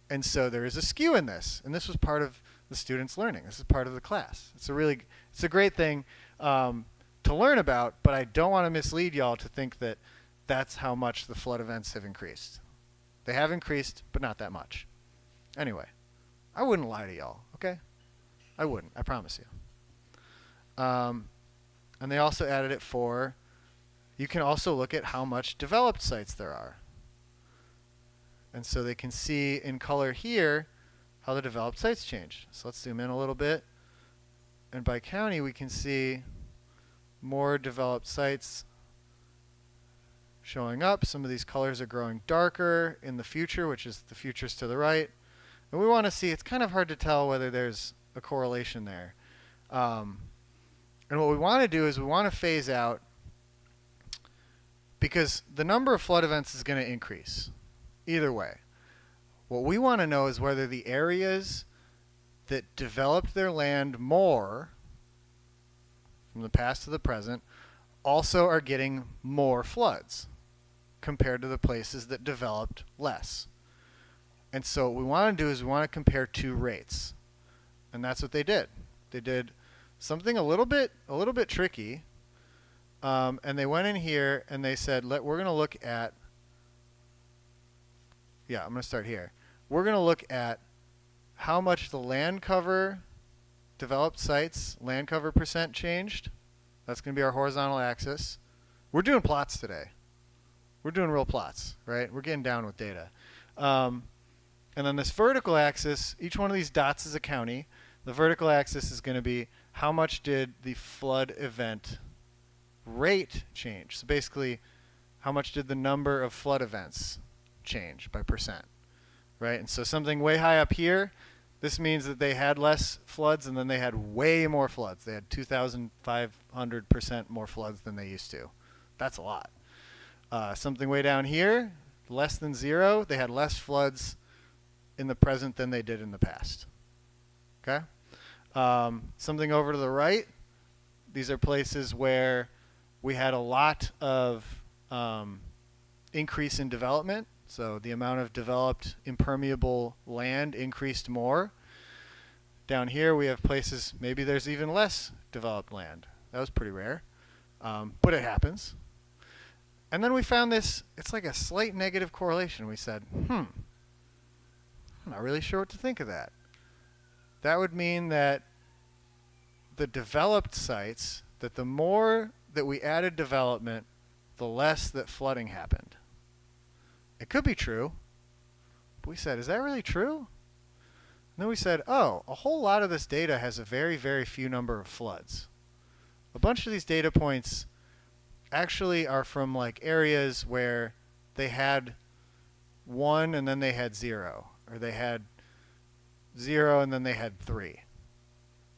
And so there is a skew in this. And this was part of the students' learning. This is part of the class. It's a great thing to learn about, but I don't want to mislead y'all to think that that's how much the flood events have increased. They have increased, but not that much. Anyway, I wouldn't lie to y'all, okay? I wouldn't, I promise you. And they also added it for, you can also look at how much developed sites there are. And so they can see in color here how the developed sites change. So let's zoom in a little bit. And by county, we can see more developed sites showing up. Some of these colors are growing darker in the future, which is the futures to the right. And we want to see, it's kind of hard to tell whether there's a correlation there. And what we want to do is we want to phase out, because the number of flood events is going to increase either way. What we want to know is whether the areas that developed their land more from the past to the present also are getting more floods compared to the places that developed less. And so what we want to do is we want to compare two rates. And that's what they did. They did something a little bit tricky. And they went in here and they said, we're going to look at, I'm going to start here. We're going to look at how much the land cover, developed sites, land cover percent changed. That's going to be our horizontal axis. We're doing plots today. We're doing real plots, right? We're getting down with data. And then this vertical axis, each one of these dots is a county. The vertical axis is going to be how much did the flood event rate change. So basically, how much did the number of flood events change by percent, right? And so something way high up here, this means that they had less floods, and then they had way more floods. They had 2,500% more floods than they used to. That's a lot. Something way down here, less than 0, they had less floods in the present than they did in the past. Okay? Something over to the right, these are places where we had a lot of increase in development. So the amount of developed impermeable land increased more. Down here we have places, maybe there's even less developed land. That was pretty rare, but it happens. And then we found this, it's like a slight negative correlation. We said, I'm not really sure what to think of that. That would mean that the developed sites, that the more that we added development, the less that flooding happened. It could be true, but we said, is that really true? And then we said, oh, a whole lot of this data has a very, very few number of floods. A bunch of these data points actually are from like areas where they had 1 and then they had 0, or they had 0 and then they had 3,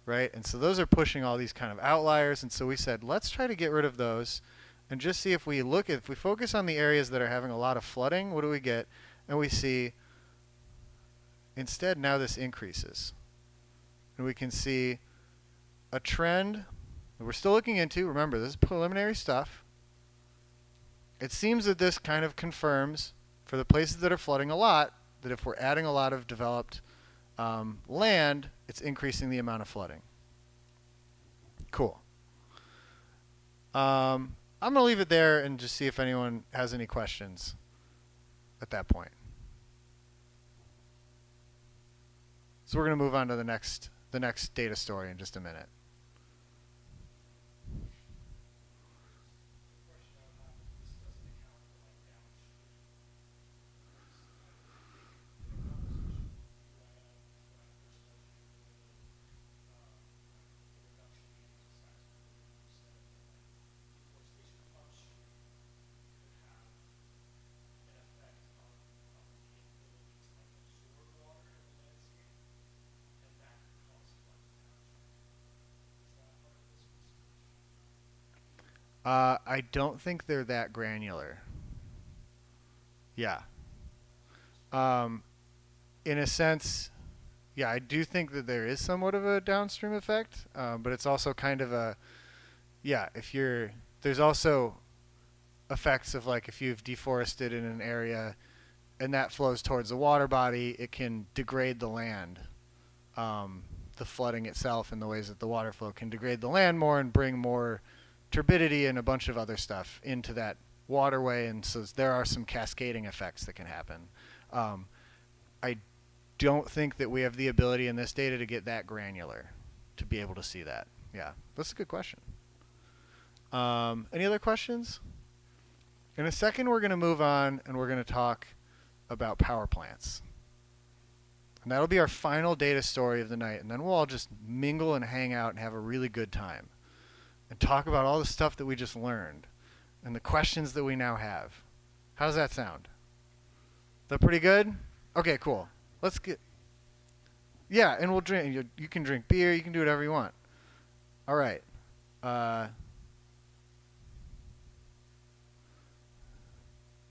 right? And so those are pushing all these kind of outliers. And so we said, let's try to get rid of those and just see if we focus on the areas that are having a lot of flooding, what do we get? And we see instead now this increases. And we can see a trend that we're still looking into. Remember, this is preliminary stuff. It seems that this kind of confirms for the places that are flooding a lot that if we're adding a lot of developed land, it's increasing the amount of flooding. Cool. I'm going to leave it there and just see if anyone has any questions at that point. So we're going to move on to the next data story in just a minute. I don't think they're that granular. Yeah. In a sense, yeah, I do think that there is somewhat of a downstream effect, but it's also kind of a, yeah, there's also effects of like if you've deforested in an area and that flows towards the water body, it can degrade the land. The flooding itself and the ways that the water flow can degrade the land more and bring more turbidity and a bunch of other stuff into that waterway, and so there are some cascading effects that can happen. I don't think that we have the ability in this data to get that granular to be able to see that. Yeah, that's a good question. Any other questions? In a second, we're going to move on and we're going to talk about power plants. And that'll be our final data story of the night, and then we'll all just mingle and hang out and have a really good time and talk about all the stuff that we just learned and the questions that we now have. How does that sound? Is that pretty good? Okay, cool. Let's get... Yeah, and we'll drink. You can drink beer. You can do whatever you want. All right.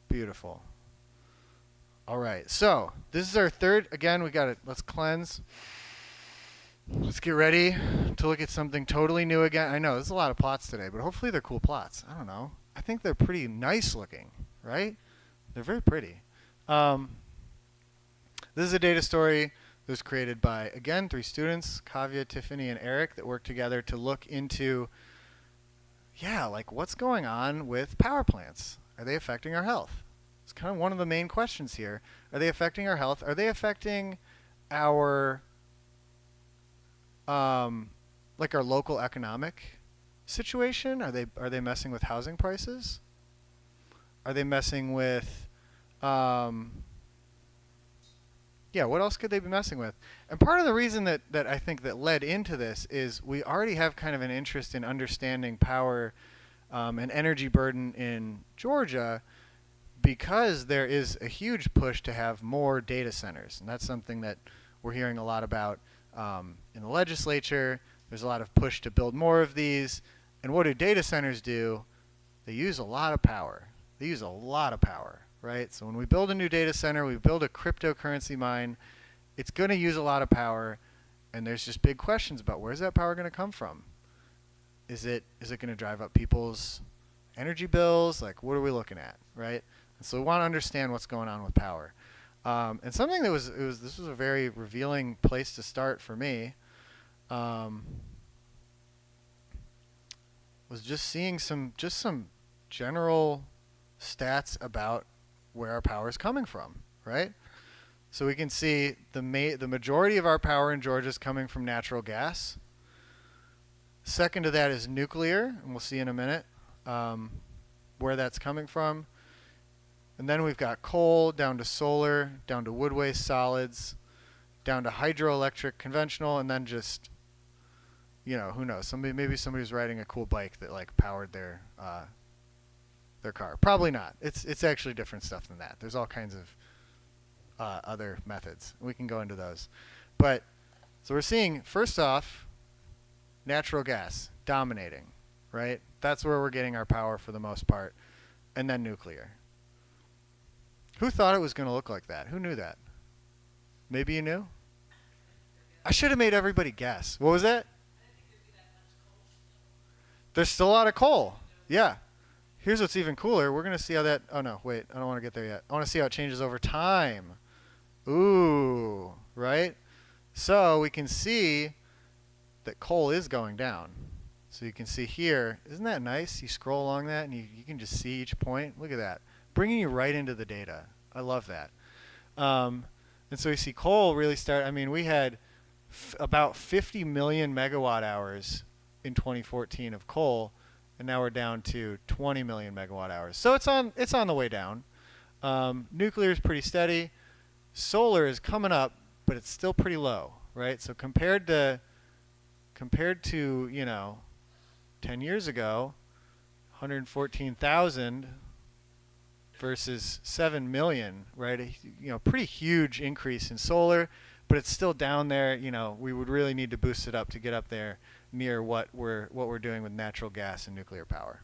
Beautiful. All right. So this is our third. Again, we got it. Let's cleanse. Let's get ready to look at something totally new again. I know there's a lot of plots today, but hopefully they're cool plots. I don't know. I think they're pretty nice looking, right? They're very pretty. This is a data story that was created by, again, 3 students, Kavya, Tiffany, and Eric, that worked together to look into, yeah, like what's going on with power plants? Are they affecting our health? It's kind of one of the main questions here. Are they affecting our health? Are they affecting our like our local economic situation? Are they messing with housing prices? Are they messing with yeah, what else could they be messing with? And part of the reason that I think that led into this is we already have kind of an interest in understanding power and energy burden in Georgia, because there is a huge push to have more data centers. And that's something that we're hearing a lot about in the legislature. There's a lot of push to build more of these. And what do data centers do? They use a lot of power. They use a lot of power, right? So when we build a new data center, we build a cryptocurrency mine, it's going to use a lot of power, and there's just big questions about where's that power going to come from? Is it going to drive up people's energy bills? Like, what are we looking at, right? And so we want to understand what's going on with power. And something that this was a very revealing place to start for me, was just seeing some general stats about where our power is coming from, right? So we can see the majority of our power in Georgia is coming from natural gas. Second to that is nuclear, and we'll see in a minute where that's coming from. And then we've got coal, down to solar, down to wood waste solids, down to hydroelectric conventional, and then just, who knows? Maybe somebody's riding a cool bike that like powered their car. Probably not. It's actually different stuff than that. There's all kinds of other methods. We can go into those. But so we're seeing, first off, natural gas dominating, right? That's where we're getting our power for the most part. And then nuclear. Who thought it was going to look like that? Who knew that? Maybe you knew? I should have made everybody guess. What was that? There's still a lot of coal. Yeah. Here's what's even cooler. We're going to see how that... Oh, no. Wait. I don't want to get there yet. I want to see how it changes over time. Ooh. Right? So we can see that coal is going down. So you can see here. Isn't that nice? You scroll along that and you can just see each point. Look at that. Bringing you right into the data. I love that. And so we see coal really start... I mean, we had about 50 million megawatt hours in 2014 of coal, and now we're down to 20 million megawatt hours. So it's on the way down. Nuclear is pretty steady. Solar is coming up, but it's still pretty low, right? So compared to 10 years ago, 114,000 versus 7 million, right? Pretty huge increase in solar, but it's still down there. We would really need to boost it up to get up there near what we're doing with natural gas and nuclear power.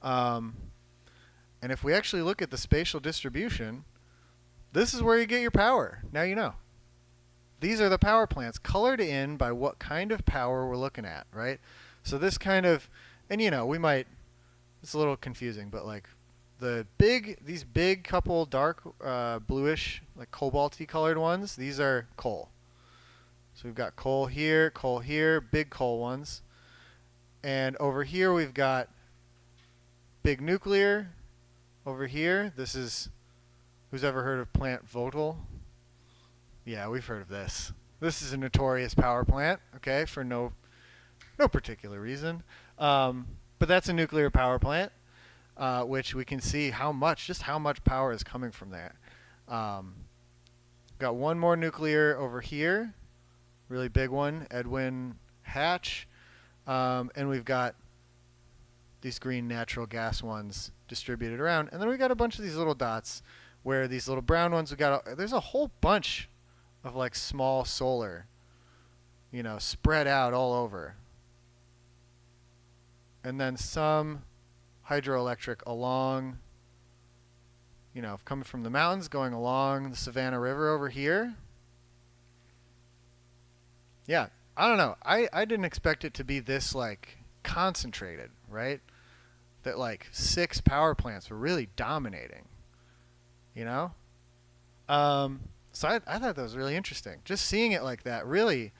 And if we actually look at the spatial distribution, this is where you get your power. Now you know. These are the power plants colored in by what kind of power we're looking at, right? So this kind of, and we might, it's a little confusing, but like these big couple dark bluish, like cobalty colored ones, these are coal. So we've got coal here, big coal ones. And over here we've got big nuclear. Over here, this is, who's ever heard of plant Vogtle? Yeah, we've heard of this. This is a notorious power plant, okay, for no particular reason. But that's a nuclear power plant, which we can see how much power is coming from there. Got one more nuclear over here, really big one, Edwin Hatch. And we've got these green natural gas ones distributed around. And then we've got a bunch of these little dots where these little brown ones, there's a whole bunch of like small solar, spread out all over. And then some hydroelectric along, coming from the mountains, going along the Savannah River over here. Yeah, I don't know. I didn't expect it to be this like concentrated, right? That like 6 power plants were really dominating, So I thought that was really interesting. Just seeing it like that really,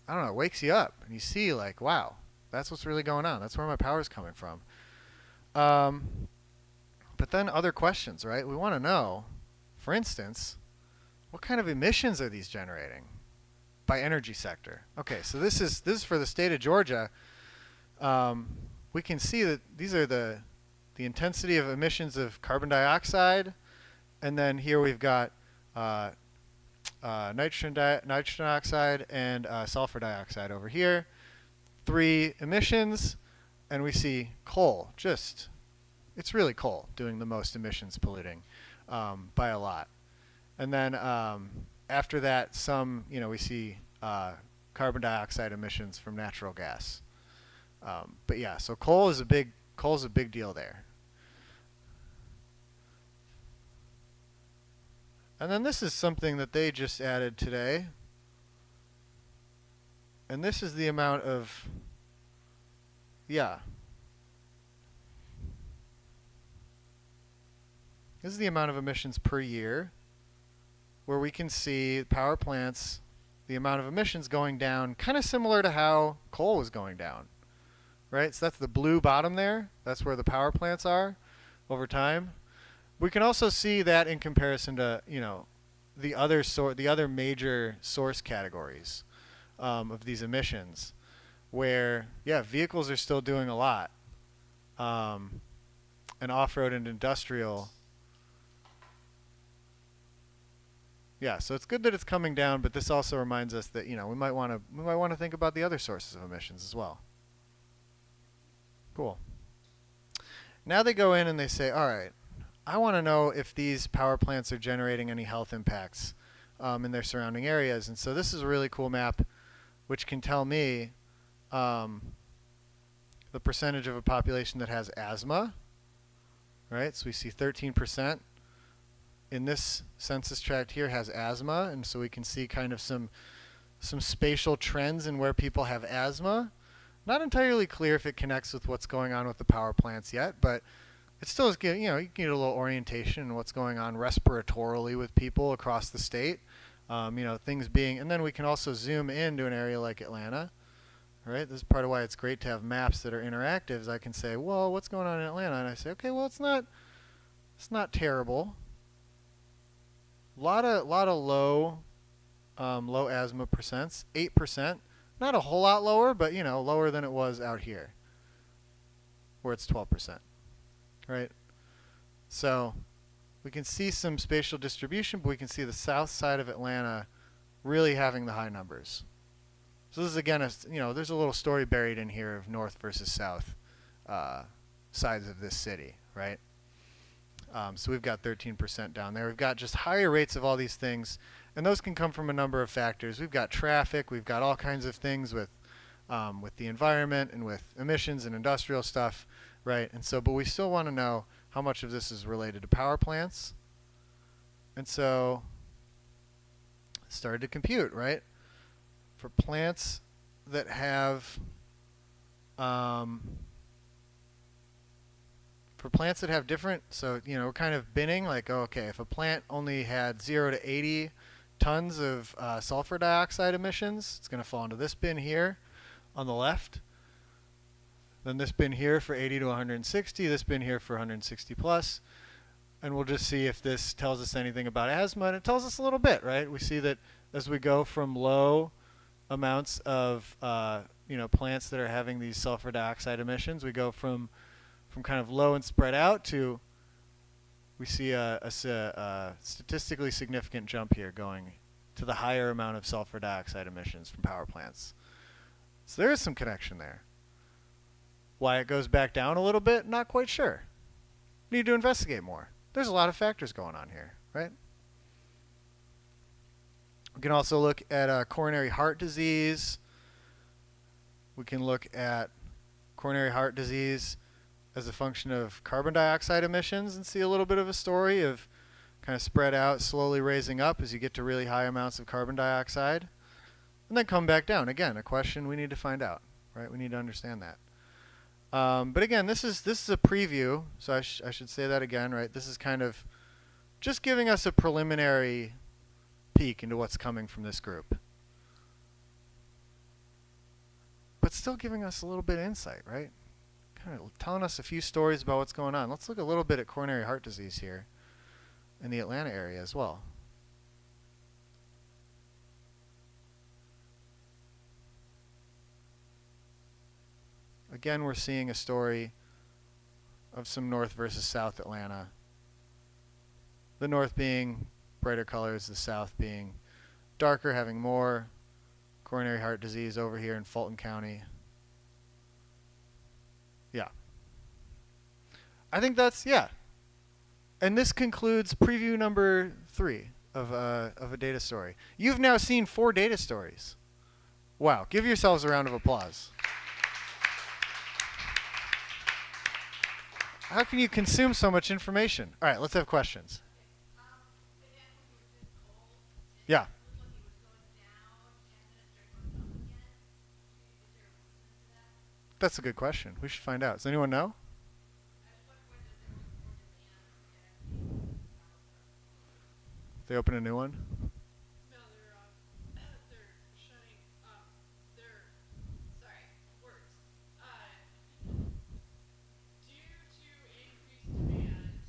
I don't know, wakes you up. And you see like, wow, that's what's really going on. That's where my power's coming from. But then other questions, right? We want to know, for instance, what kind of emissions are these generating by energy sector? Okay, so this is for the state of Georgia. We can see that these are the intensity of emissions of carbon dioxide, and then here we've got nitrogen oxide and sulfur dioxide over here. 3 emissions, and we see coal. It's really coal doing the most emissions polluting by a lot. And then after that, we see carbon dioxide emissions from natural gas. But yeah, so coal is a big deal there. And then this is something that they just added today. And this is the amount of, yeah. This is the amount of emissions per year, where we can see power plants, the amount of emissions going down, kind of similar to how coal was going down, right? So that's the blue bottom there. That's where the power plants are over time. We can also see that in comparison to, you know, the other major source categories of these emissions, where, yeah, vehicles are still doing a lot, and off-road and industrial. Yeah, so it's good that it's coming down, but this also reminds us that, you know, we might want to think about the other sources of emissions as well. Cool. Now they go in and they say, all right, I want to know if these power plants are generating any health impacts in their surrounding areas. And so this is a really cool map which can tell me the percentage of a population that has asthma, right? So we see 13% in this census tract here has asthma, and so we can see kind of some spatial trends in where people have asthma. Not entirely clear if it connects with what's going on with the power plants yet, but it still is getting, you know, you can get a little orientation in what's going on respiratorily with people across the state. You know, things being, and then we can also zoom into an area like Atlanta, right? This is part of why it's great to have maps that are interactive. Is I can say, well, what's going on in Atlanta? And I say, okay, well, it's not terrible. Lot of low asthma percents, 8%. Not a whole lot lower, but, you know, lower than it was out here, where it's 12%, right? So we can see some spatial distribution, but we can see the south side of Atlanta really having the high numbers. So this is, again, you know, there's a little story buried in here of north versus south sides of this city, right? So we've got 13% down there. We've got just higher rates of all these things, and those can come from a number of factors. We've got traffic. We've got all kinds of things with the environment and with emissions and industrial stuff, right? And so, but we still want to know how much of this is related to power plants. And so started to compute, right? For plants that have different, so, you know, we're kind of binning, like, okay, if a plant only had 0 to 80 tons of sulfur dioxide emissions, it's going to fall into this bin here on the left. Then this bin here for 80 to 160, this bin here for 160 plus. And we'll just see if this tells us anything about asthma, and it tells us a little bit, right? We see that as we go from low amounts of, you know, plants that are having these sulfur dioxide emissions, we go from kind of low and spread out to, we see a statistically significant jump here going to the higher amount of sulfur dioxide emissions from power plants. So there is some connection there. Why it goes back down a little bit, not quite sure. Need to investigate more. There's a lot of factors going on here, right? We can also look at coronary heart disease. We can look at coronary heart disease as a function of carbon dioxide emissions and see a little bit of a story of kind of spread out, slowly raising up as you get to really high amounts of carbon dioxide, and then come back down. Again, a question we need to find out, right? We need to understand that. But again, this is a preview, so I should say that again, right? This is kind of just giving us a preliminary peek into what's coming from this group, but still giving us a little bit of insight, right? Kind of telling us a few stories about what's going on. Let's look a little bit at coronary heart disease here in the Atlanta area as well. Again, we're seeing a story of some north versus south Atlanta. The north being brighter colors, the south being darker, having more coronary heart disease over here in Fulton County. Yeah. I think that's, yeah. And this concludes preview number 3 of a data story. You've now seen 4 data stories. Wow. Give yourselves a round of applause. How can you consume so much information? All right, let's have questions. Yeah. That's a good question. We should find out. Does anyone know? They open a new one? No, they're shutting, they're, sorry, words. Due to increased demand,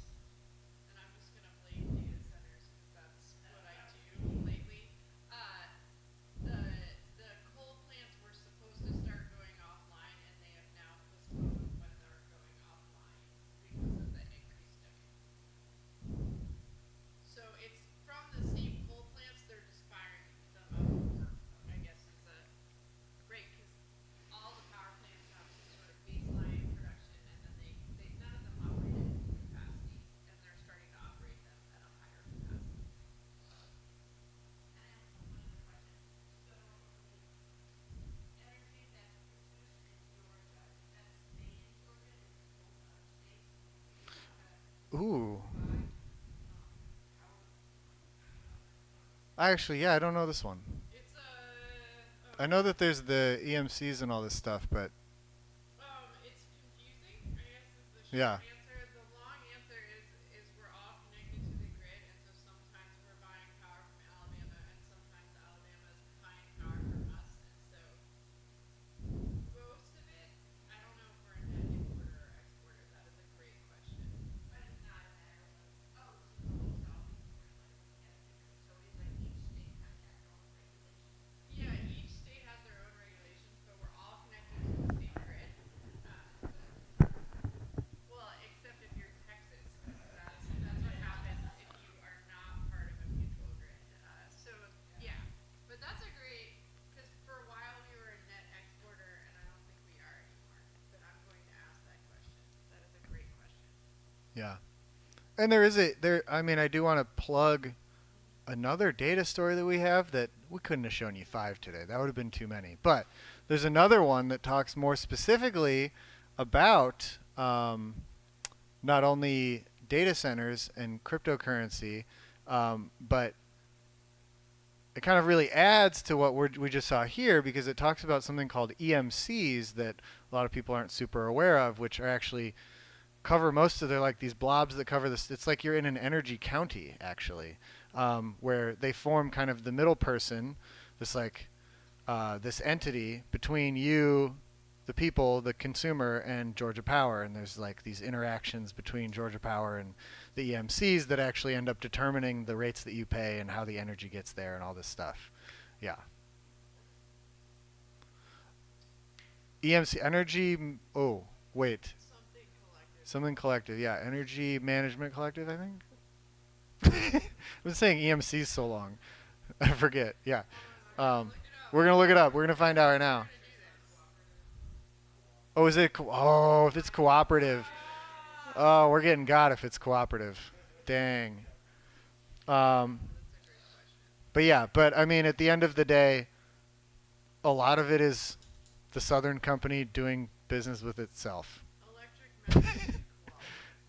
and I'm just gonna blame data centers because that's what I do lately. Uh, the coal plants were supposed to start going offline, and they have now postponed when they're going offline because of the increased demand. So it's from the same coal plants, they're just firing them up more, I guess is a great, because all the power plants have some sort of baseline production, and then they none of them operate at full capacity, and they're starting to operate them at a higher capacity. Ooh. Actually, yeah, I don't know this one. It's I know that there's the EMCs and all this stuff, but it's confusing, I guess is the short yeah. answer. The long answer is we're all connected to the grid, and so sometimes we're buying power from Alabama, and sometimes Alabama is buying power from us, and so most of it, I don't know if we're a net importer or exporter. That is a great question. But it's not a matter of yeah, each state has their own regulations, but we're all connected to the same grid. Well, except if you're Texas, because that's what happens if you are not part of a mutual grid. So yeah, but that's a great, because for a while we were a net exporter, and I don't think we are anymore. But I'm going to ask that question. That is a great question. Yeah. And I mean, I do want to plug another data story that we have that we couldn't have shown you 5 today. That would have been too many. But there's another one that talks more specifically about not only data centers and cryptocurrency, but it kind of really adds to what we just saw here, because it talks about something called EMCs that a lot of people aren't super aware of, which are actually cover most of, they're like these blobs that cover this. It's like you're in an energy county, actually, where they form kind of the middle person, this like this entity between you, the people, the consumer, and Georgia Power. And there's like these interactions between Georgia Power and the EMCs that actually end up determining the rates that you pay and how the energy gets there and all this stuff. Yeah. EMC, energy, oh, wait. Something collective, yeah. Energy Management Collective, I think. I've been saying EMC so long. I forget, yeah. We're going to look it up. We're going to find out right now. Oh, is it? Oh, if it's cooperative. Oh, we're getting got if it's cooperative. Dang. But yeah, but I mean, at the end of the day, a lot of it is the Southern Company doing business with itself.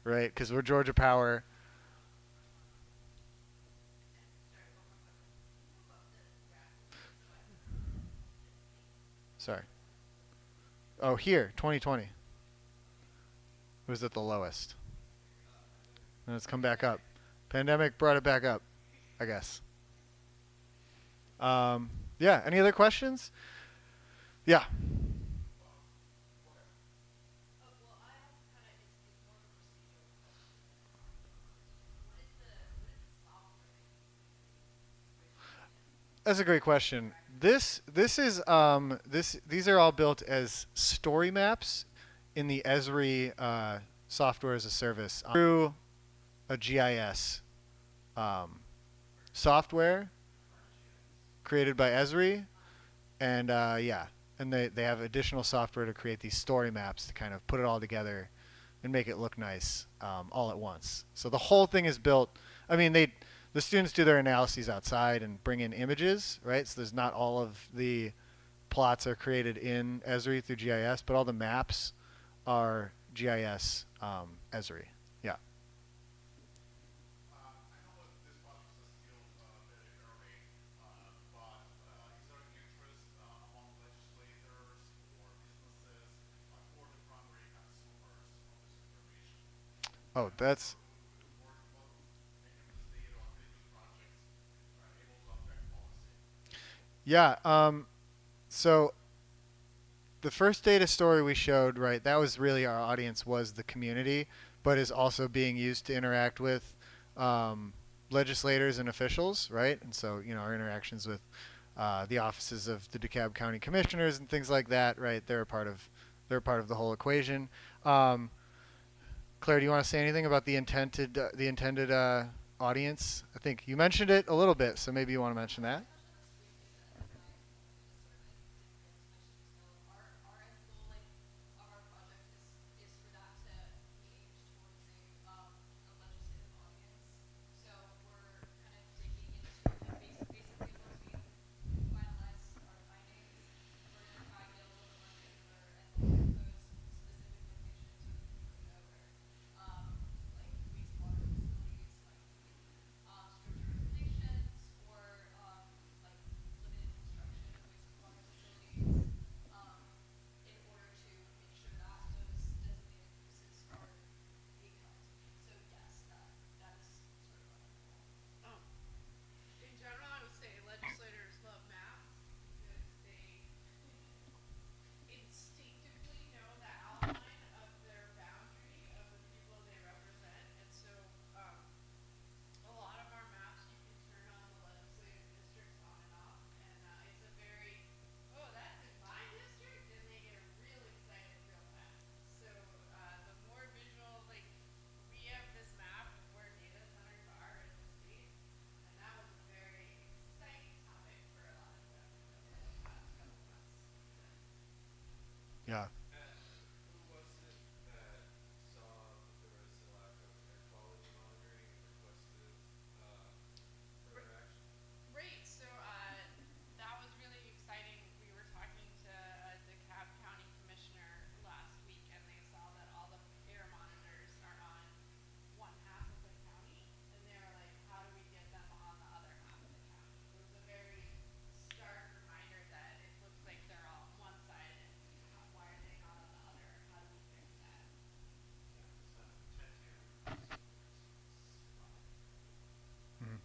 Right, because we're Georgia Power. Sorry. Oh, here, 2020. It was at the lowest. And it's come back up. Pandemic brought it back up, I guess. Yeah, any other questions? Yeah. That's a great question. These are all built as story maps in the Esri software as a service through a GIS software created by Esri, and yeah, and they have additional software to create these story maps to kind of put it all together and make it look nice all at once. So the whole thing is built. I mean, the students do their analyses outside and bring in images, right? So there's not all of the plots are created in Esri through GIS, but all the maps are GIS Esri. Yeah. Oh, that's yeah. So the first data story we showed, right? That was really our audience was the community, but is also being used to interact with legislators and officials, right? And so our interactions with the offices of the DeKalb County Commissioners and things like that, right? They're a part of the whole equation. Claire, do you want to say anything about the intended audience? I think you mentioned it a little bit, so maybe you want to mention that. In general, I would say legislators love maps because they instinctively know the outline of their boundary of the people they represent, and so a lot of our maps you can turn on the legislative districts on and off, and it's a very, oh, that's in my district, and they get real excited real fast. So the more visual, like we have this map of where data centers are in the state, and that was a very exciting topic for a lot of them over the past couple months. Yeah. Who was it that saw that there was a lack of air quality monitoring and requested further action? Great. So that was really exciting. We were talking to the DeKalb County Commissioner last week, and they saw that all the air monitors are on one half of the county, and they were like, "How do we get them on the other half of the county?" It was a very stark reminder that it looks like they're all on one side, and why are they not on the other? How do we fix that? Mhm.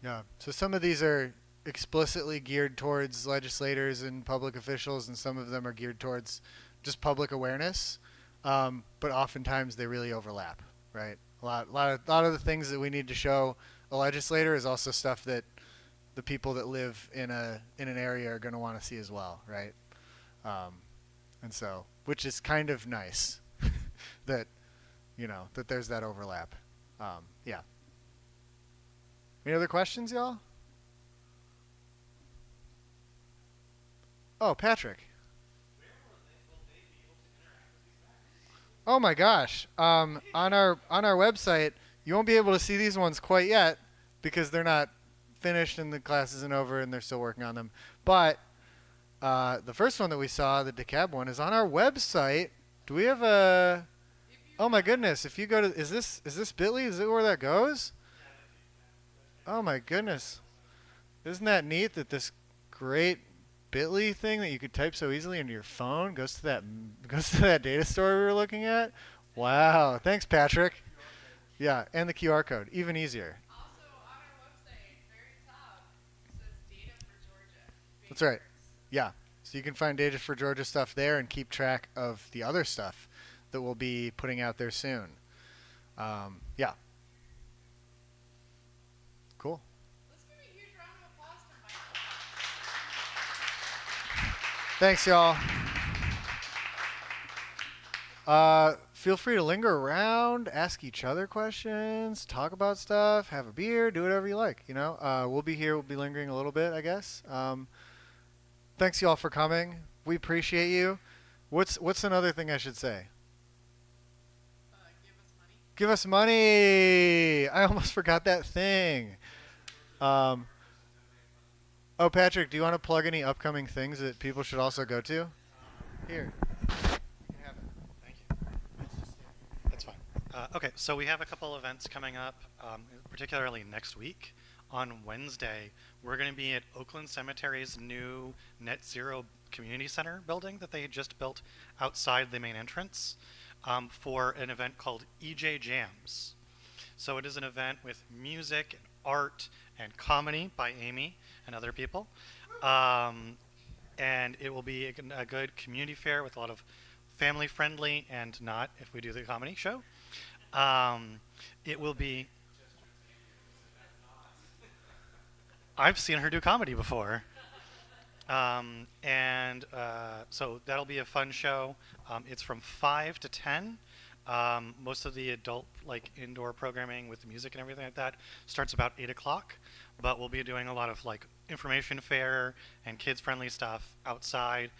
Yeah. So some of these are explicitly geared towards legislators and public officials, and some of them are geared towards just public awareness. But oftentimes they really overlap, right? A lot of the things that we need to show a legislator is also stuff that the people that live in an area are going to want to see as well, right? And so, which is kind of nice that that there's that overlap. Yeah. Any other questions, y'all? Oh, Patrick. Oh my gosh. On our website, you won't be able to see these ones quite yet because they're not finished and the class isn't over and they're still working on them. But the first one that we saw, the DeKalb one, is on our website. Do we have a? Oh my goodness! If you go to, is this Bitly? Is it where that goes? Oh my goodness! Isn't that neat that this great Bitly thing that you could type so easily into your phone goes to that data store we were looking at? Wow! Thanks, Patrick. Yeah, and the QR code, even easier. Also on our website, very top, it says data for Georgia. That's right. Yeah. So you can find data for Georgia stuff there and keep track of the other stuff that we'll be putting out there soon. Yeah. Cool. Let's give a huge round of applause to Michael. Thanks, y'all. Feel free to linger around, ask each other questions, talk about stuff, have a beer, do whatever you like. We'll be here. We'll be lingering a little bit, I guess. Thanks, y'all, for coming. We appreciate you. What's another thing I should say? Give us money. Give us money. I almost forgot that thing. Oh, Patrick, do you want to plug any upcoming things that people should also go to? Here. You can have it. Thank you. That's fine. Okay, so we have a couple events coming up. particularly next week. On Wednesday, we're going to be at Oakland Cemetery's new Net Zero Community Center building that they just built outside the main entrance for an event called EJ Jams. So it is an event with music and art and comedy by Amy and other people. And it will be a good community fair with a lot of family friendly and not if we do the comedy show. It will be. I've seen her do comedy before. So that'll be a fun show. It's from 5 to 10. Most of the adult like indoor programming with the music and everything like that starts about 8 o'clock, but we'll be doing a lot of like information fair and kids friendly stuff outside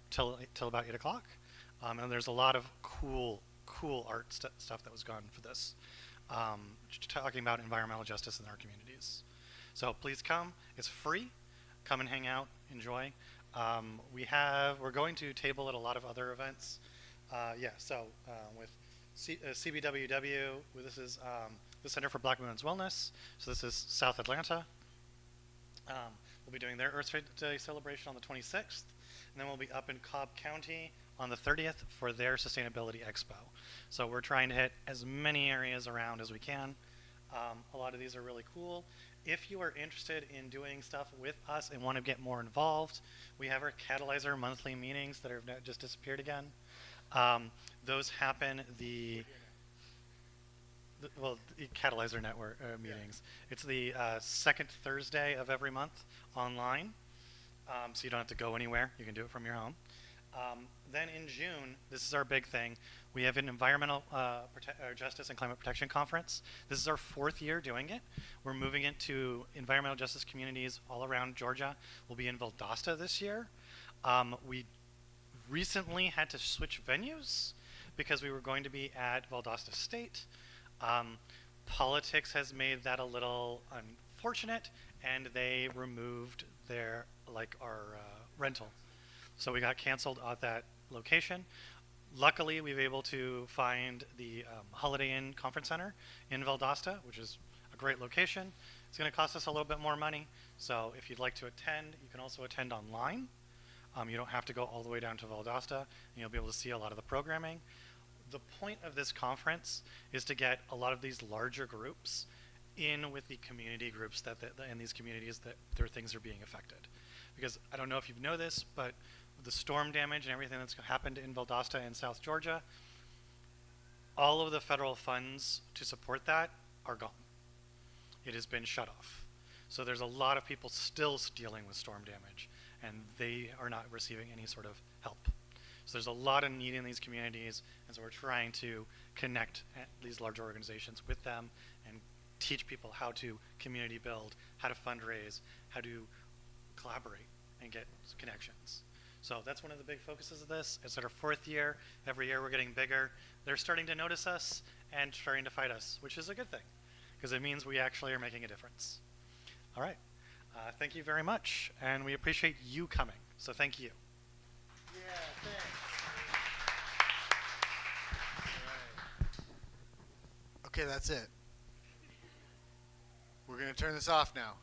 till about 8 o'clock. And there's a lot of cool art stuff that was gone for this, talking about environmental justice in our communities. So please come. It's free. Come and hang out, enjoy. We're going to table at a lot of other events. With CBWW, this is the Center for Black Women's Wellness. So this is South Atlanta. We'll be doing their Earth Day celebration on the 26th, and then we'll be up in Cobb County on the 30th for their Sustainability Expo. So we're trying to hit as many areas around as we can. A lot of these are really cool. If you are interested in doing stuff with us and want to get more involved, we have our Catalyzer monthly meetings that have just disappeared again. Those happen the Catalyzer Network meetings. It's the second Thursday of every month online, so you don't have to go anywhere. You can do it from your home. Then in June, this is our big thing. We have an environmental justice and climate protection conference. This is our 4th year doing it. We're moving it to environmental justice communities all around Georgia. We'll be in Valdosta this year. We recently had to switch venues because we were going to be at Valdosta State. Politics has made that a little unfortunate, and they removed our rental. So we got canceled at that location. Luckily, we were able to find the Holiday Inn Conference Center in Valdosta, which is a great location. It's going to cost us a little bit more money. So if you'd like to attend, you can also attend online. You don't have to go all the way down to Valdosta, and you'll be able to see a lot of the programming. The point of this conference is to get a lot of these larger groups in with the community groups in these communities that their things are being affected. Because I don't know if you know this, but the storm damage and everything that's happened in Valdosta and South Georgia, all of the federal funds to support that are gone. It has been shut off. So there's a lot of people still dealing with storm damage, and they are not receiving any sort of help. So there's a lot of need in these communities, and so we're trying to connect these larger organizations with them and teach people how to community build, how to fundraise, how to collaborate and get connections. So that's one of the big focuses of this. It's our 4th year. Every year we're getting bigger. They're starting to notice us and starting to fight us, which is a good thing, because it means we actually are making a difference. All right. Thank you very much, and we appreciate you coming. So thank you. Yeah, thanks. All right. Okay, that's it. We're going to turn this off now.